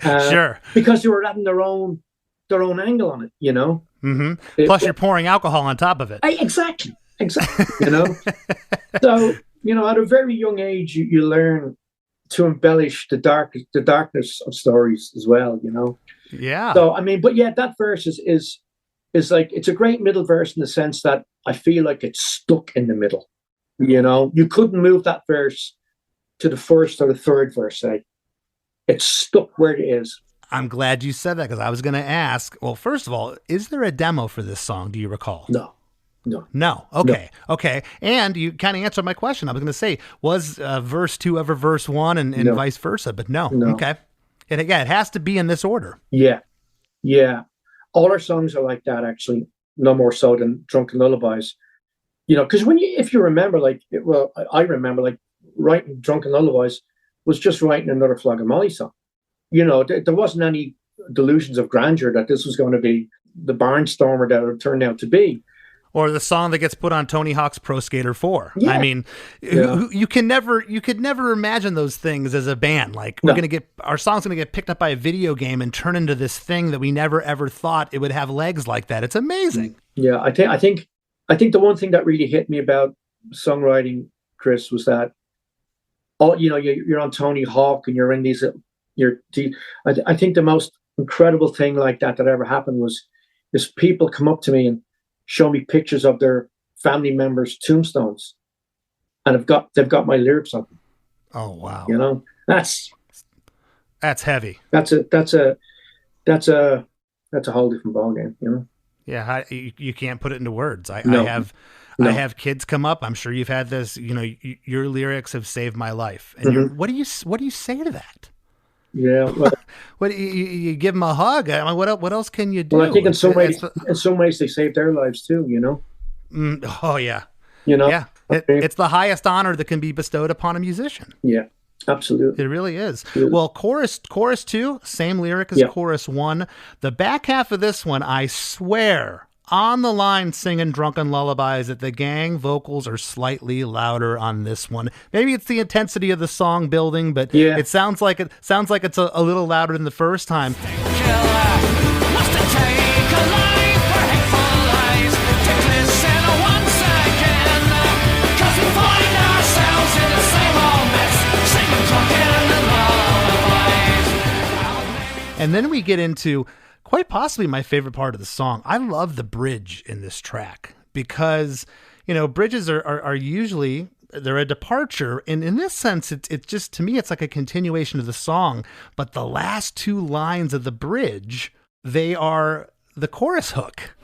Sure. Because they were having their own angle on it, Mm-hmm. Plus, you're pouring alcohol on top of it. Exactly. So, at a very young age, you learn to embellish the darkness of stories as well, Yeah. So, that verse is like, it's a great middle verse in the sense that I feel like it's stuck in the middle. You couldn't move that verse to the first or the third verse, say. It's stuck where it is. I'm glad you said that, because I was going to ask, well, first of all, is there a demo for this song? Do you recall? No. Okay. No. Okay. And you kind of answered my question. I was going to say, was verse 2 ever verse 1 and vice versa? But no. Okay. It has to be in this order. Yeah. All our songs are like that, actually. No more so than Drunken Lullabies. Because if you remember, I remember, writing Drunken Lullabies was just writing another Flogging Molly song. There wasn't any delusions of grandeur that this was going to be the barnstormer that it turned out to be. Or the song that gets put on Tony Hawk's Pro Skater 4. Yeah. I mean, you could never imagine those things as a band. Like, our song's going to get picked up by a video game and turn into this thing that we never ever thought it would have legs like that. It's amazing. Yeah, I think the one thing that really hit me about songwriting, Chris, was that you're on Tony Hawk and you're in these. I think the most incredible thing like that ever happened is people come up to me and show me pictures of their family members' tombstones, and they've got my lyrics on them. Oh wow! That's heavy. That's a whole different ballgame. Yeah, you can't put it into words. I have kids come up. I'm sure you've had this. Your lyrics have saved my life. And what do you say to that? Yeah, well, what you give them a hug? I mean, what else can you do? Well, I think in some ways they saved their lives too. Oh yeah. Yeah. It's the highest honor that can be bestowed upon a musician. Yeah, absolutely. It really is. Absolutely. Well, chorus 2, same lyric as chorus 1. The back half of this one, I swear, on the line singing Drunken Lullabies, that the gang vocals are slightly louder on this one. Maybe it's the intensity of the song building, but it sounds like it's a little louder than the first time. And then we get into quite possibly my favorite part of the song. I love the bridge in this track because, bridges are usually, they're a departure. And in this sense, it's just, to me, it's like a continuation of the song. But the last 2 lines of the bridge, they are the chorus hook.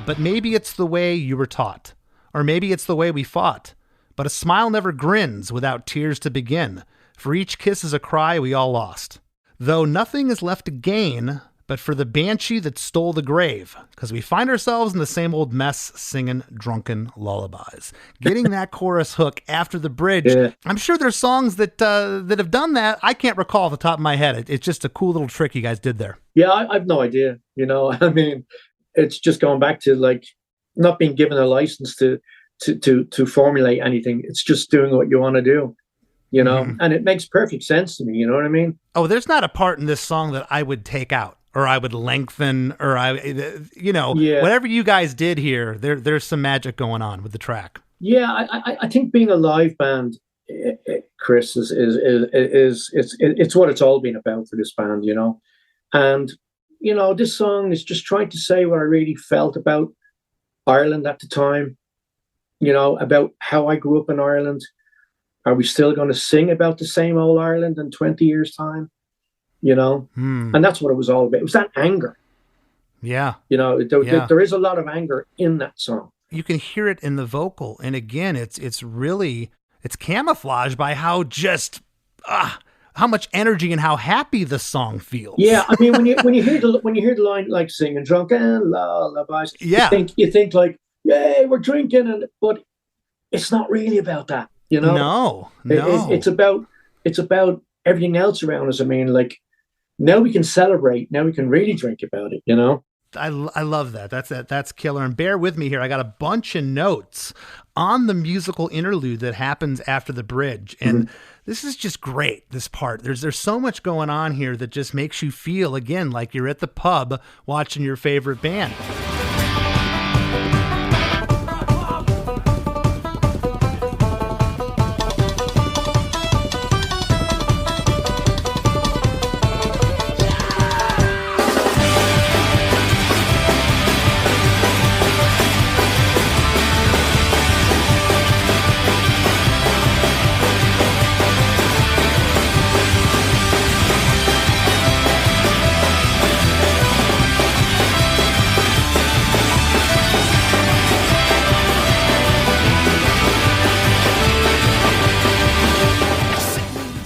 But maybe it's the way you were taught, or maybe it's the way we fought. But a smile never grins without tears to begin. For each kiss is a cry we all lost. Though nothing is left to gain, but for the banshee that stole the grave, because we find ourselves in the same old mess singing Drunken Lullabies. Getting that chorus hook after the bridge. Yeah. I'm sure there's songs that have done that. I can't recall off the top of my head. It's just a cool little trick you guys did there. Yeah, I've no idea. I mean, it's just going back to not being given a license to formulate anything. It's just doing what you want to do, and it makes perfect sense to me. You know what I mean? Oh, there's not a part in this song that I would take out. or I would lengthen, or Yeah. whatever you guys did here, there's some magic going on with the track. Yeah, I think being a live band, Chris, it's what it's all been about for this band, And this song is just trying to say what I really felt about Ireland at the time. About how I grew up in Ireland. Are we still going to sing about the same old Ireland in 20 years' time? And that's what it was all about. It was that anger. Yeah. There is a lot of anger in that song. You can hear it in the vocal. And again, it's camouflaged by how how much energy and how happy the song feels. Yeah. I mean, when you hear the line, like singing Drunken Lullabies, yeah. you think like, yay, we're drinking, but it's not really about that, No. It's about everything else around us. I mean, like, now we can celebrate. Now we can really drink about it, I love that. That's killer. And bear with me here. I got a bunch of notes on the musical interlude that happens after the bridge. And this is just great, this part. There's so much going on here that just makes you feel, again, like you're at the pub watching your favorite band.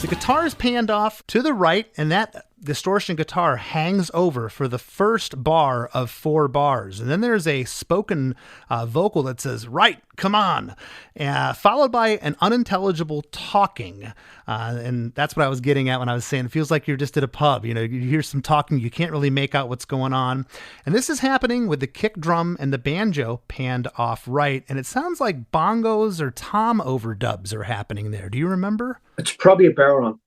Guitar is panned off to the right, and that distortion guitar hangs over for the first bar of 4 bars. And then there's a spoken vocal that says, right, come on, followed by an unintelligible talking. And that's what I was getting at when I was saying it feels like you're just at a pub. You hear some talking, you can't really make out what's going on. And this is happening with the kick drum and the banjo panned off right. And it sounds like bongos or tom overdubs are happening there. Do you remember? It's probably a baron,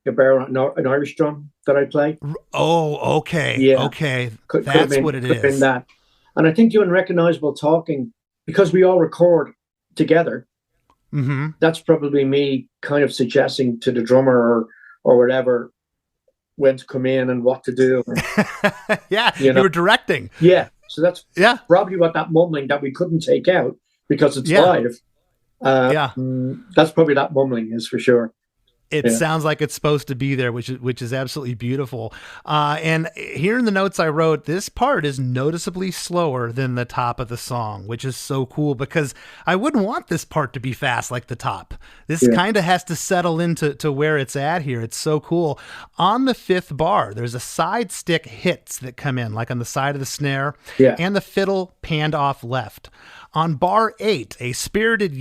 an Irish drum that I play. Oh, okay. Yeah. Okay. That's what it is. Been that. And I think the unrecognizable talking, because we all record together, that's probably me kind of suggesting to the drummer or whatever when to come in and what to do. Yeah, you were directing. Yeah. So that's probably what that mumbling that we couldn't take out because it's live. That's probably that mumbling is for sure. It sounds like it's supposed to be there, which is absolutely beautiful. And here in the notes I wrote, this part is noticeably slower than the top of the song, which is so cool because I wouldn't want this part to be fast like the top. This kind of has to settle into where it's at here. It's so cool. On the 5th bar, there's a side stick hits that come in, like on the side of the snare, and the fiddle panned off left. On bar 8, a spirited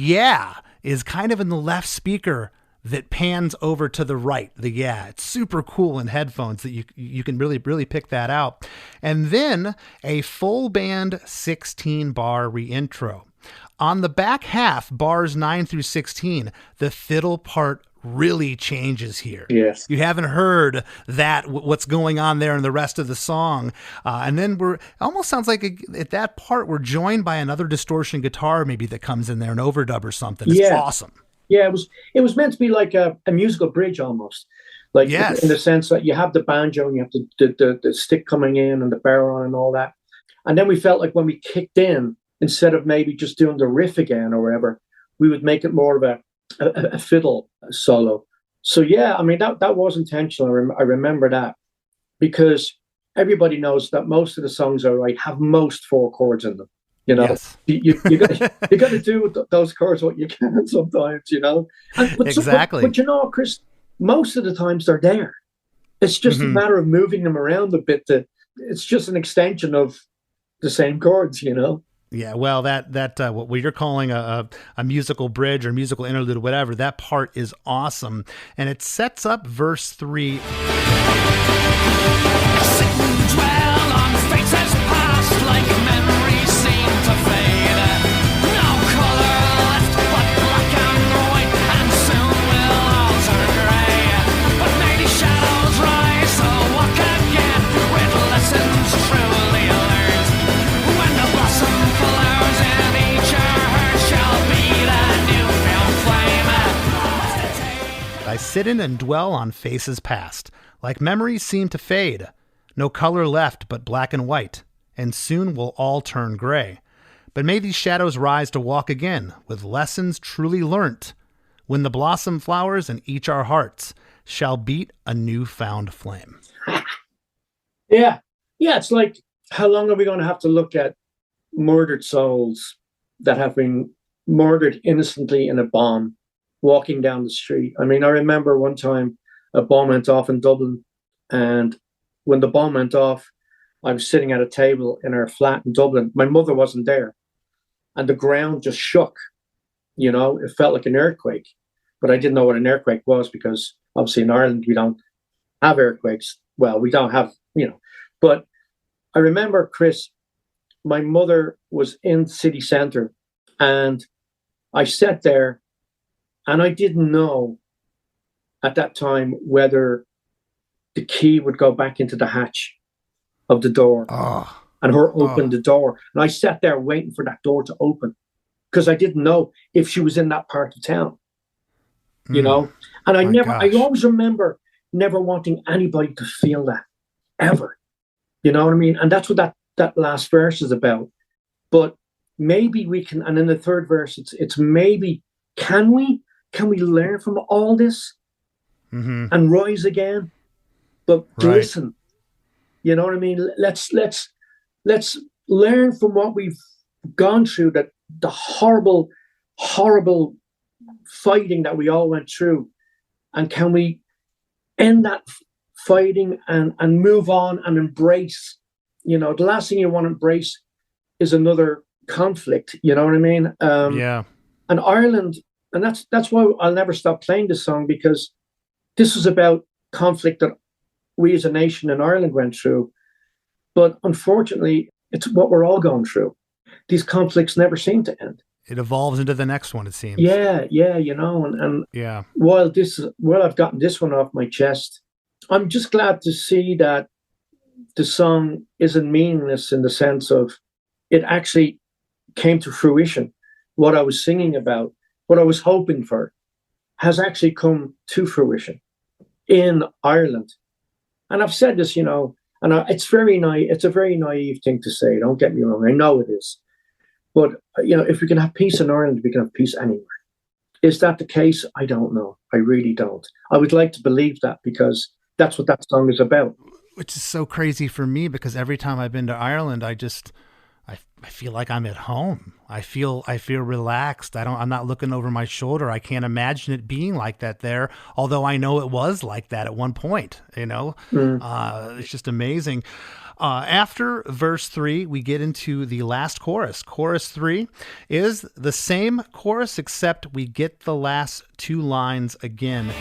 is kind of in the left speaker that pans over to the right. It's super cool in headphones that you can really pick that out. And then a full band 16 bar reintro. On the back half, bars 9 through 16, the fiddle part really changes here. Yes. You haven't heard that, what's going on there in the rest of the song. And then almost sounds like at that part, we're joined by another distortion guitar maybe that comes in there, an overdub or something. It's awesome. Yeah, it was meant to be like a musical bridge almost. Like in the sense that you have the banjo and you have the stick coming in and the baron and all that. And then we felt like when we kicked in, instead of maybe just doing the riff again or whatever, we would make it more of a fiddle solo. So I mean that was intentional. I remember that because everybody knows that most of the songs I write have most 4 chords in them. You got to do with those chords what you can sometimes, Exactly. But Chris, most of the times they're there. It's just a matter of moving them around a bit. It's just an extension of the same chords, Yeah, well, that what you're calling a musical bridge or musical interlude or whatever, that part is awesome. And it sets up verse 3. Dwell on faces past like memories seem to fade. No color left but black and white, and soon will all turn gray. But maybe shadows rise, so walk again with less sit in and dwell on faces past, like memories seem to fade. No color left but black and white, and soon will all turn gray. But may these shadows rise to walk again, with lessons truly learnt, when the blossom flowers in each our hearts shall beat a new-found flame. Yeah. Yeah, it's like, how long are we going to have to look at murdered souls that have been murdered innocently in a bomb, walking down the street? I mean, I remember one time a bomb went off in Dublin, and when the bomb went off, I was sitting at a table in our flat in Dublin. My mother wasn't there, and the ground just shook. You know, it felt like an earthquake, but I didn't know what an earthquake was because obviously in Ireland we don't have earthquakes. Well, we don't have, but I remember, Chris, my mother was in city centre, and I sat there, and I didn't know at that time whether the key would go back into the hatch of the door and her open the door. And I sat there waiting for that door to open because I didn't know if she was in that part of town, And I always remember never wanting anybody to feel that ever. You know what I mean? And that's what that last verse is about. But maybe we can, and in the third verse, it's maybe, can we learn from all this and rise again? But listen, you know what I mean? Let's learn from what we've gone through, that the horrible, horrible fighting that we all went through. And can we end that fighting and move on and embrace, the last thing you want to embrace is another conflict, you know what I mean? And Ireland, and that's why I'll never stop playing this song, because this is about conflict that we as a nation in Ireland went through. But unfortunately, it's what we're all going through. These conflicts never seem to end. It evolves into the next one, it seems. Yeah, and while I've gotten this one off my chest, I'm just glad to see that the song isn't meaningless, in the sense of it actually came to fruition. What I was singing about, what I was hoping for, has actually come to fruition in Ireland. And I've said this, and it's a very naive thing to say. Don't get me wrong. I know it is. But, if we can have peace in Ireland, we can have peace anywhere. Is that the case? I don't know. I really don't. I would like to believe that, because that's what that song is about. Which is so crazy for me, because every time I've been to Ireland, I feel like I'm at home. I feel relaxed. I'm not looking over my shoulder. I can't imagine it being like that there, although I know it was like that at one point, It's just amazing. After verse 3, we get into the last chorus. Chorus 3 is the same chorus, except we get the last two lines again.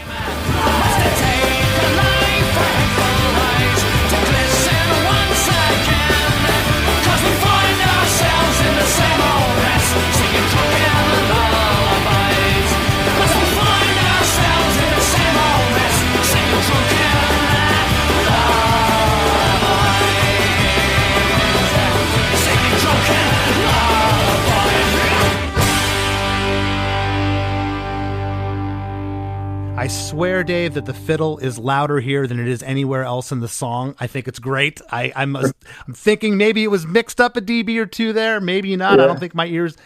I swear, Dave, that the fiddle is louder here than it is anywhere else in the song. I think it's great. I'm thinking maybe it was mixed up a dB or two there. Maybe not. Yeah. I don't think my ears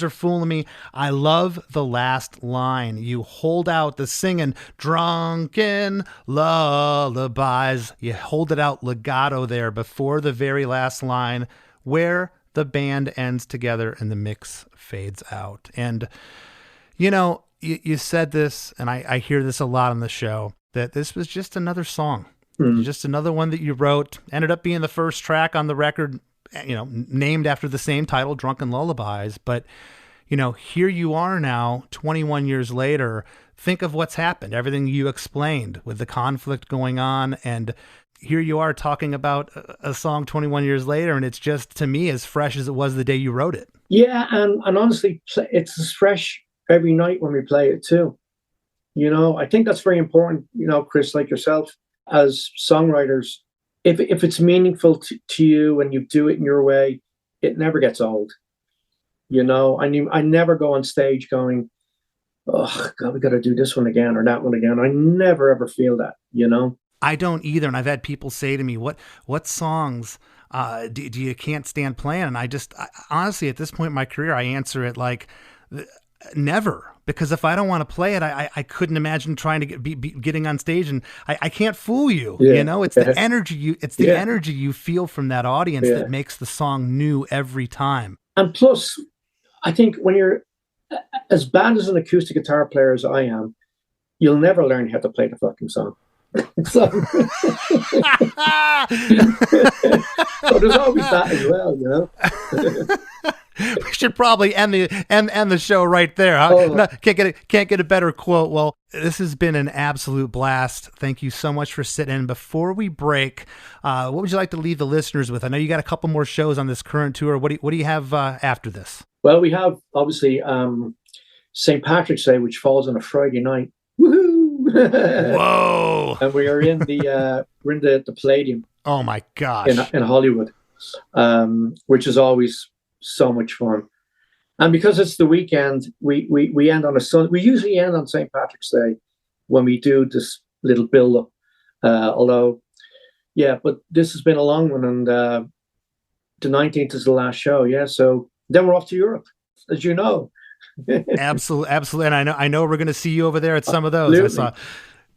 are fooling me. I love the last line. You hold out the singing drunken lullabies. You hold it out legato there before the very last line, where the band ends together and the mix fades out. And, you said this, and I hear this a lot on the show, that this was just another song, just another one that you wrote, ended up being the first track on the record, named after the same title, Drunken Lullabies. But, here you are now, 21 years later. Think of what's happened, everything you explained with the conflict going on. And here you are talking about a song 21 years later, and it's just, to me, as fresh as it was the day you wrote it. Yeah, and honestly, it's as fresh every night when we play it too. I think that's very important, Chris, like yourself, as songwriters, if it's meaningful to you and you do it in your way, it never gets old. I never go on stage going, oh God, we got to do this one again or that one again. I never ever feel that, you know. I don't either. And I've had people say to me, what songs do you can't stand playing? And I honestly, at this point in my career, I answer it like never. Because if I don't want to play it, I couldn't imagine trying to be getting on stage, and I can't fool you. Yeah. You know, it's the energy energy you feel from that audience that makes the song new every time. And plus, I think when you're as bad as an acoustic guitar player as I am, you'll never learn how to play the fucking song. So, so there's always that as well, you know. We should probably end the show right there. Huh? Oh. No, can't get a better quote. Well, this has been an absolute blast. Thank you so much for sitting in. Before we break, what would you like to leave the listeners with? I know you got a couple more shows on this current tour. What do you have after this? Well, we have obviously St. Patrick's Day, which falls on a Friday night. Woohoo! Whoa! And we are in the Palladium. Oh my gosh! In Hollywood, which is always so much fun. And because it's the weekend, we end on a Sunday. We usually end on St. Patrick's Day when we do this little build-up. Although, yeah, but this has been a long one, and the 19th is the last show. Yeah, so then we're off to Europe, as you know. Absolutely, and I know we're going to see you over there at some of those. Absolutely.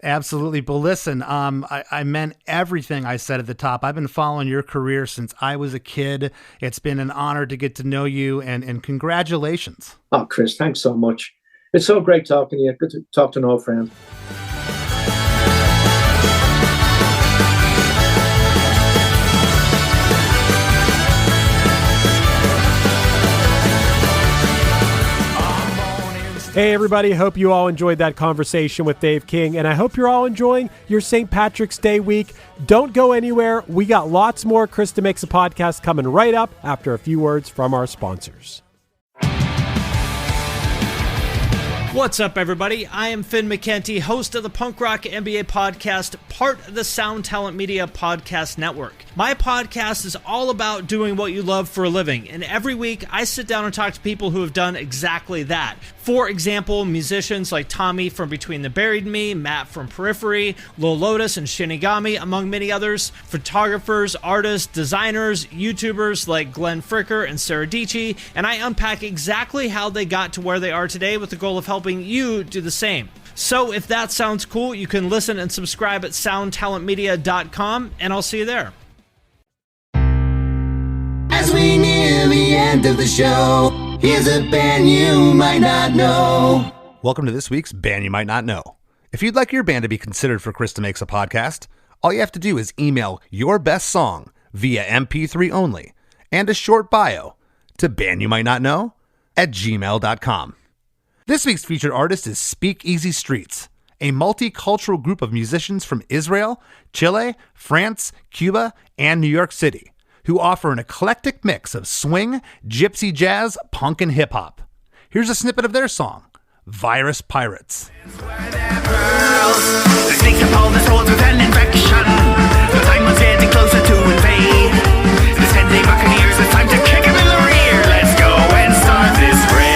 Absolutely. But listen, I meant everything I said at the top. I've been following your career since I was a kid. It's been an honor to get to know you, and congratulations. Oh, Chris, thanks so much. It's so great talking to you. Good to talk to an old friend. Hey everybody, hope you all enjoyed that conversation with Dave King, and I hope you're all enjoying your St. Patrick's Day week. Don't go anywhere. We got lots more Chris DeMakes a Podcast coming right up after a few words from our sponsors. What's up, everybody? I am Finn McKenty, host of the Punk Rock NBA podcast, part of the Sound Talent Media Podcast Network. My podcast is all about doing what you love for a living, and every week I sit down and talk to people who have done exactly that. For example, musicians like Tommy from Between the Buried and Me, Matt from Periphery, Lil Lotus and Shinigami, among many others, photographers, artists, designers, YouTubers like Glenn Fricker and Sarah Dici, and I unpack exactly how they got to where they are today with the goal of helping you do the same. So if that sounds cool, you can listen and subscribe at soundtalentmedia.com, and I'll see you there. As we near the end of the show, here's a band you might not know. Welcome to this week's Band You Might Not Know. If you'd like your band to be considered for Chris DeMakes a Podcast, all you have to do is email your best song via MP3 only and a short bio to bandyoumighttnotknow@gmail.com. This week's featured artist is Speak Easy Streets, a multicultural group of musicians from Israel, Chile, France, Cuba, and New York City, who offer an eclectic mix of swing, gypsy jazz, punk, and hip-hop. Here's a snippet of their song, Virus Pirates. The snakes have all the souls with an infection. The time was getting closer to invade. The 10-day Buccaneers, it's time to kick him in the rear. Let's go and start this raid.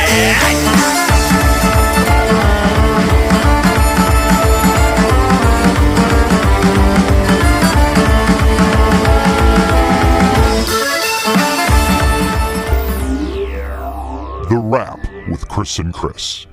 The Rap with Chris and Chris.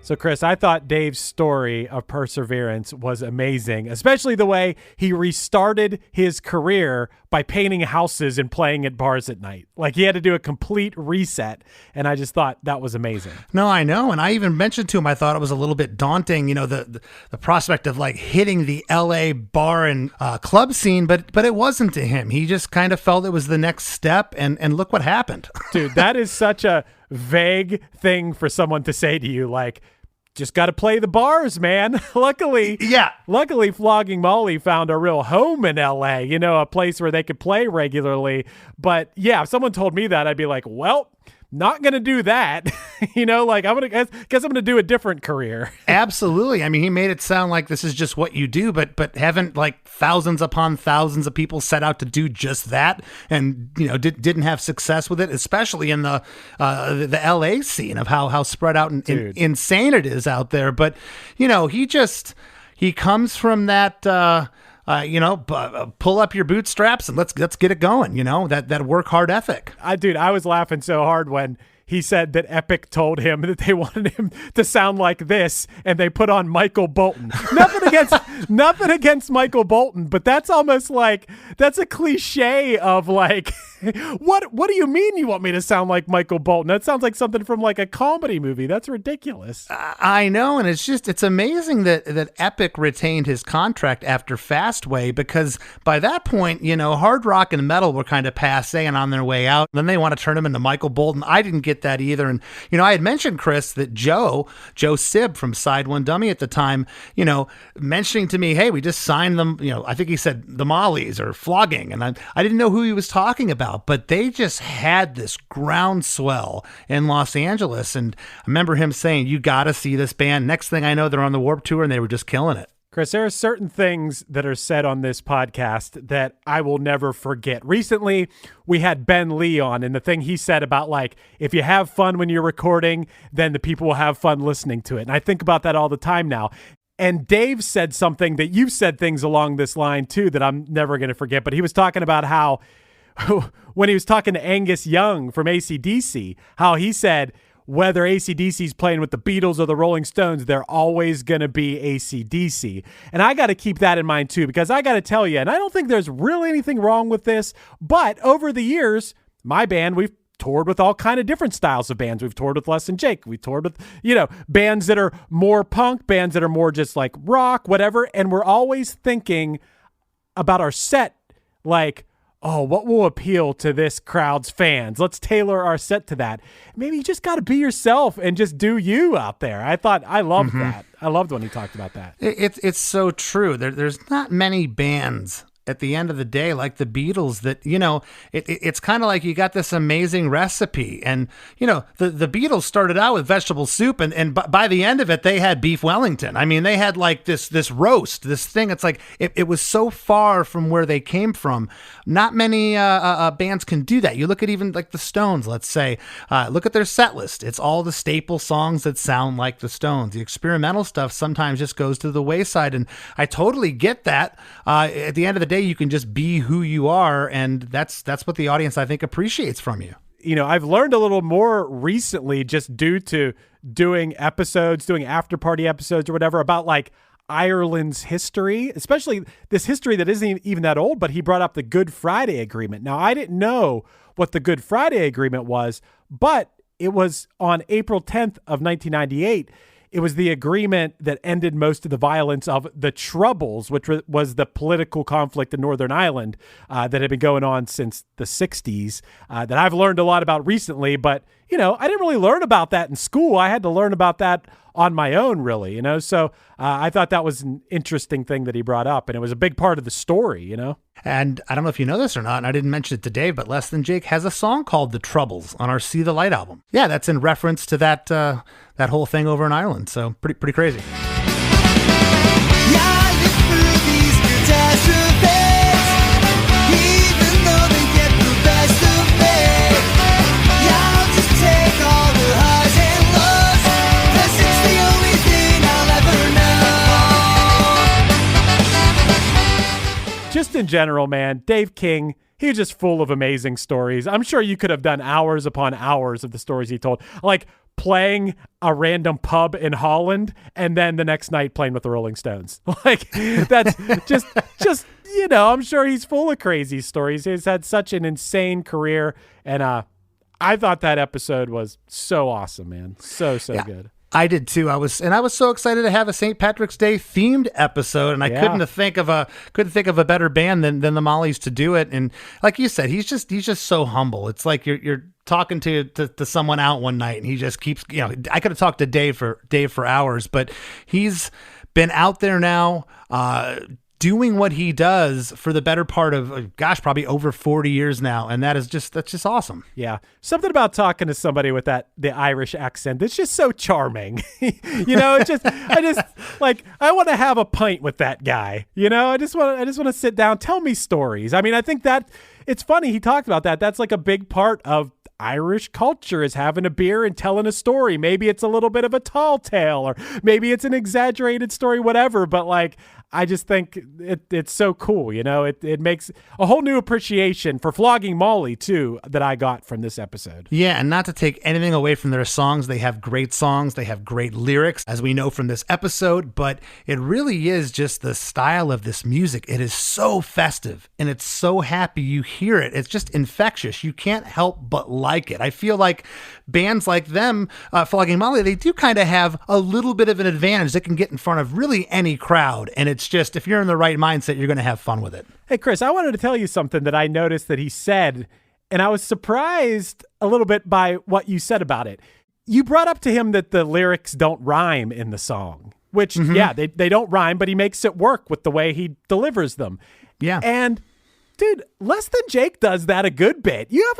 So, Chris, I thought Dave's story of perseverance was amazing, especially the way he restarted his career by painting houses and playing at bars at night. Like, he had to do a complete reset, and I just thought that was amazing. No, I know, and I even mentioned to him I thought it was a little bit daunting, you know, the prospect of like hitting the LA bar and club scene, but it wasn't to him. He just kind of felt it was the next step, and look what happened. Dude, that is such a vague thing for someone to say to you, like, just got to play the bars, man. Luckily, Flogging Molly found a real home in LA, you know, a place where they could play regularly. But yeah, if someone told me that, I'd be like, well, not going to do that. You know, like I'm going to guess I'm going to do a different career. Absolutely. I mean, he made it sound like this is just what you do, but haven't like thousands upon thousands of people set out to do just that, and you know didn't have success with it, especially in the LA scene of how spread out and insane it is out there. But you know, he comes from that. Pull up your bootstraps and let's get it going. You know, that work hard ethic. I was laughing so hard when he said that Epic told him that they wanted him to sound like this, and they put on Michael Bolton. Nothing against Michael Bolton, but that's almost like that's a cliche of like, what do you mean you want me to sound like Michael Bolton? That sounds like something from like a comedy movie. That's ridiculous. I know, and it's amazing that Epic retained his contract after Fastway, because by that point, you know, hard rock and metal were kind of passé and on their way out. Then they want to turn him into Michael Bolton. I didn't get that either. And, you know, I had mentioned, Chris, that Joe Sib from Side One Dummy at the time, you know, mentioning to me, hey, we just signed them, you know, I think he said the Mollies or Flogging. And I didn't know who he was talking about, but they just had this groundswell in Los Angeles. And I remember him saying, you got to see this band. Next thing I know, they're on the Warped Tour and they were just killing it. Chris, there are certain things that are said on this podcast that I will never forget. Recently, we had Ben Lee on, and the thing he said about, like, if you have fun when you're recording, then the people will have fun listening to it. And I think about that all the time now. And Dave said something that you've said things along this line, too, that I'm never going to forget. But he was talking about how when he was talking to Angus Young from AC/DC, how he said, whether AC/DC's playing with the Beatles or the Rolling Stones, they're always going to be AC/DC. And I got to keep that in mind too, because I got to tell you, and I don't think there's really anything wrong with this, but over the years, my band, we've toured with all kind of different styles of bands. We've toured with Less Than Jake. We've toured with, you know, bands that are more punk, bands that are more just like rock, whatever. And we're always thinking about our set like, oh, what will appeal to this crowd's fans? Let's tailor our set to that. Maybe you just got to be yourself and just do you out there. I loved that. I loved when he talked about that. It's so true. There's not many bands at the end of the day, like the Beatles, that, you know, it's kind of like you got this amazing recipe. And, you know, the Beatles started out with vegetable soup, and by the end of it, they had beef Wellington. I mean, they had like this roast, this thing. It's like, it was so far from where they came from. Not many bands can do that. You look at even like the Stones, let's say, look at their set list. It's all the staple songs that sound like the Stones. The experimental stuff sometimes just goes to the wayside. And I totally get that. At the end of the day, you can just be who you are, and that's what the audience, I think, appreciates from you. You know, I've learned a little more recently just due to doing after party episodes or whatever about like Ireland's history, especially this history that isn't even that old, but he brought up the Good Friday Agreement. Now, I didn't know what the Good Friday Agreement was, but it was on April 10th of 1998. It was the agreement that ended most of the violence of the Troubles, which was the political conflict in Northern Ireland that had been going on since the 60s, that I've learned a lot about recently. But, you know, I didn't really learn about that in school. I had to learn about that on my own, really, you know. So I thought that was an interesting thing that he brought up, and it was a big part of the story, you know. And I don't know if you know this or not, and I didn't mention it to Dave, but Less Than Jake has a song called The Troubles on our See the Light album. Yeah, that's in reference to that whole thing over in Ireland. So pretty crazy. Just in general, man, Dave King, he was just full of amazing stories. I'm sure you could have done hours upon hours of the stories he told, like playing a random pub in Holland and then the next night playing with the Rolling Stones. Like, that's just, you know, I'm sure he's full of crazy stories. He's had such an insane career, and I thought that episode was so awesome, man. So yeah. Good. I did too. I was so excited to have a St. Patrick's Day themed episode, and I couldn't think of a better band than the Mollies to do it. And like you said, he's just so humble. It's like you're talking to someone out one night, and he just keeps, you know, I could have talked to Dave for hours, but he's been out there now, doing what he does for the better part of, probably over 40 years now. And that's just awesome. Yeah. Something about talking to somebody with the Irish accent that's just so charming. I want to have a pint with that guy. I just want to sit down, tell me stories. I mean, I think that it's funny he talked about that. That's like a big part of Irish culture, is having a beer and telling a story. Maybe it's a little bit of a tall tale, or maybe it's an exaggerated story, whatever. But like, I just think it's so cool. It makes a whole new appreciation for Flogging Molly too that I got from this episode. Yeah, and not to take anything away from their songs, they have great songs, they have great lyrics, as we know from this episode, but it really is just the style of this music. It is so festive, and it's so happy you hear it. It's just infectious. You can't help but like it. I feel like bands like them, Flogging Molly, they do kind of have a little bit of an advantage. They can get in front of really any crowd, and it's just, if you're in the right mindset, you're going to have fun with it. Hey, Chris, I wanted to tell you something that I noticed that he said, and I was surprised a little bit by what you said about it. You brought up to him that the lyrics don't rhyme in the song, which, yeah, they don't rhyme, but he makes it work with the way he delivers them. Yeah. And dude, Less Than Jake does that a good bit. You have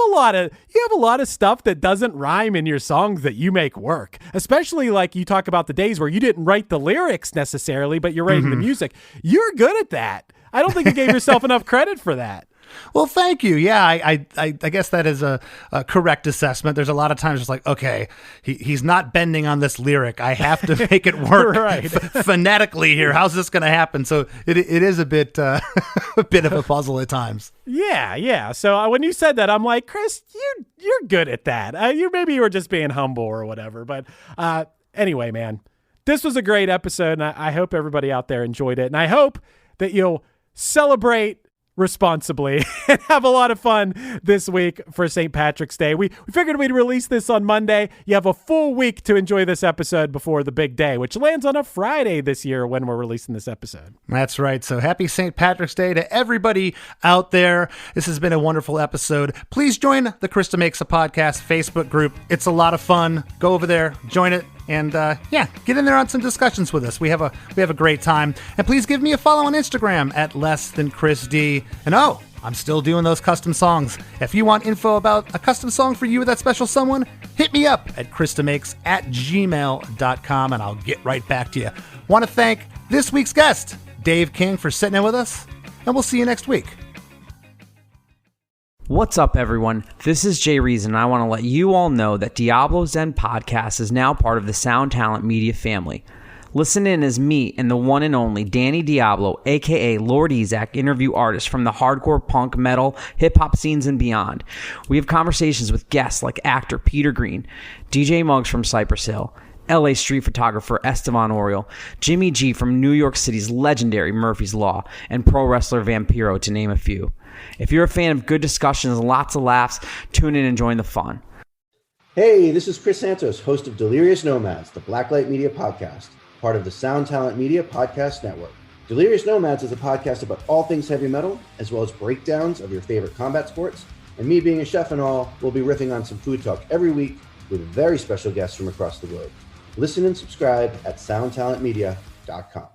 a lot of stuff that doesn't rhyme in your songs that you make work. Especially like you talk about the days where you didn't write the lyrics necessarily, but you're writing the music. You're good at that. I don't think you gave yourself enough credit for that. Well, thank you. Yeah, I guess that is a correct assessment. There's a lot of times it's like, okay, he's not bending on this lyric. I have to make it work phonetically here. How's this going to happen? So it is a bit of a puzzle at times. Yeah. So when you said that, I'm like, Chris, you're good at that. Maybe you were just being humble or whatever. But anyway, man, this was a great episode, and I hope everybody out there enjoyed it. And I hope that you'll celebrate responsibly and have a lot of fun this week for St. Patrick's Day. We figured we'd release this on Monday. You have a full week to enjoy this episode before the big day, which lands on a Friday this year when we're releasing this episode. That's right. So happy St. Patrick's Day to everybody out there. This has been a wonderful episode. Please join the Chris DeMakes a Podcast Facebook group. It's a lot of fun. Go over there, join it. And get in there on some discussions with us. We have a great time. And please give me a follow on Instagram at LessThanChrisD. And I'm still doing those custom songs. If you want info about a custom song for you or that special someone, hit me up at chrisdemakes@gmail.com and I'll get right back to you. Want to thank this week's guest, Dave King, for sitting in with us. And we'll see you next week. What's up, everyone? This is Jay Reason, and I want to let you all know that Diablo's Den Podcast is now part of the Sound Talent Media family. Listen in as me and the one and only Danny Diablo, a.k.a. Lord Ezak, interview artists from the hardcore, punk, metal, hip-hop scenes and beyond. We have conversations with guests like actor Peter Green, DJ Muggs from Cypress Hill, LA street photographer Estevan Oriol, Jimmy G from New York City's legendary Murphy's Law, and pro wrestler Vampiro, to name a few. If you're a fan of good discussions and lots of laughs, tune in and join the fun. Hey, this is Chris Santos, host of Delirious Nomads, the Blacklight Media podcast, part of the Sound Talent Media Podcast Network. Delirious Nomads is a podcast about all things heavy metal, as well as breakdowns of your favorite combat sports. And me being a chef and all, we'll be riffing on some food talk every week with very special guests from across the globe. Listen and subscribe at soundtalentmedia.com.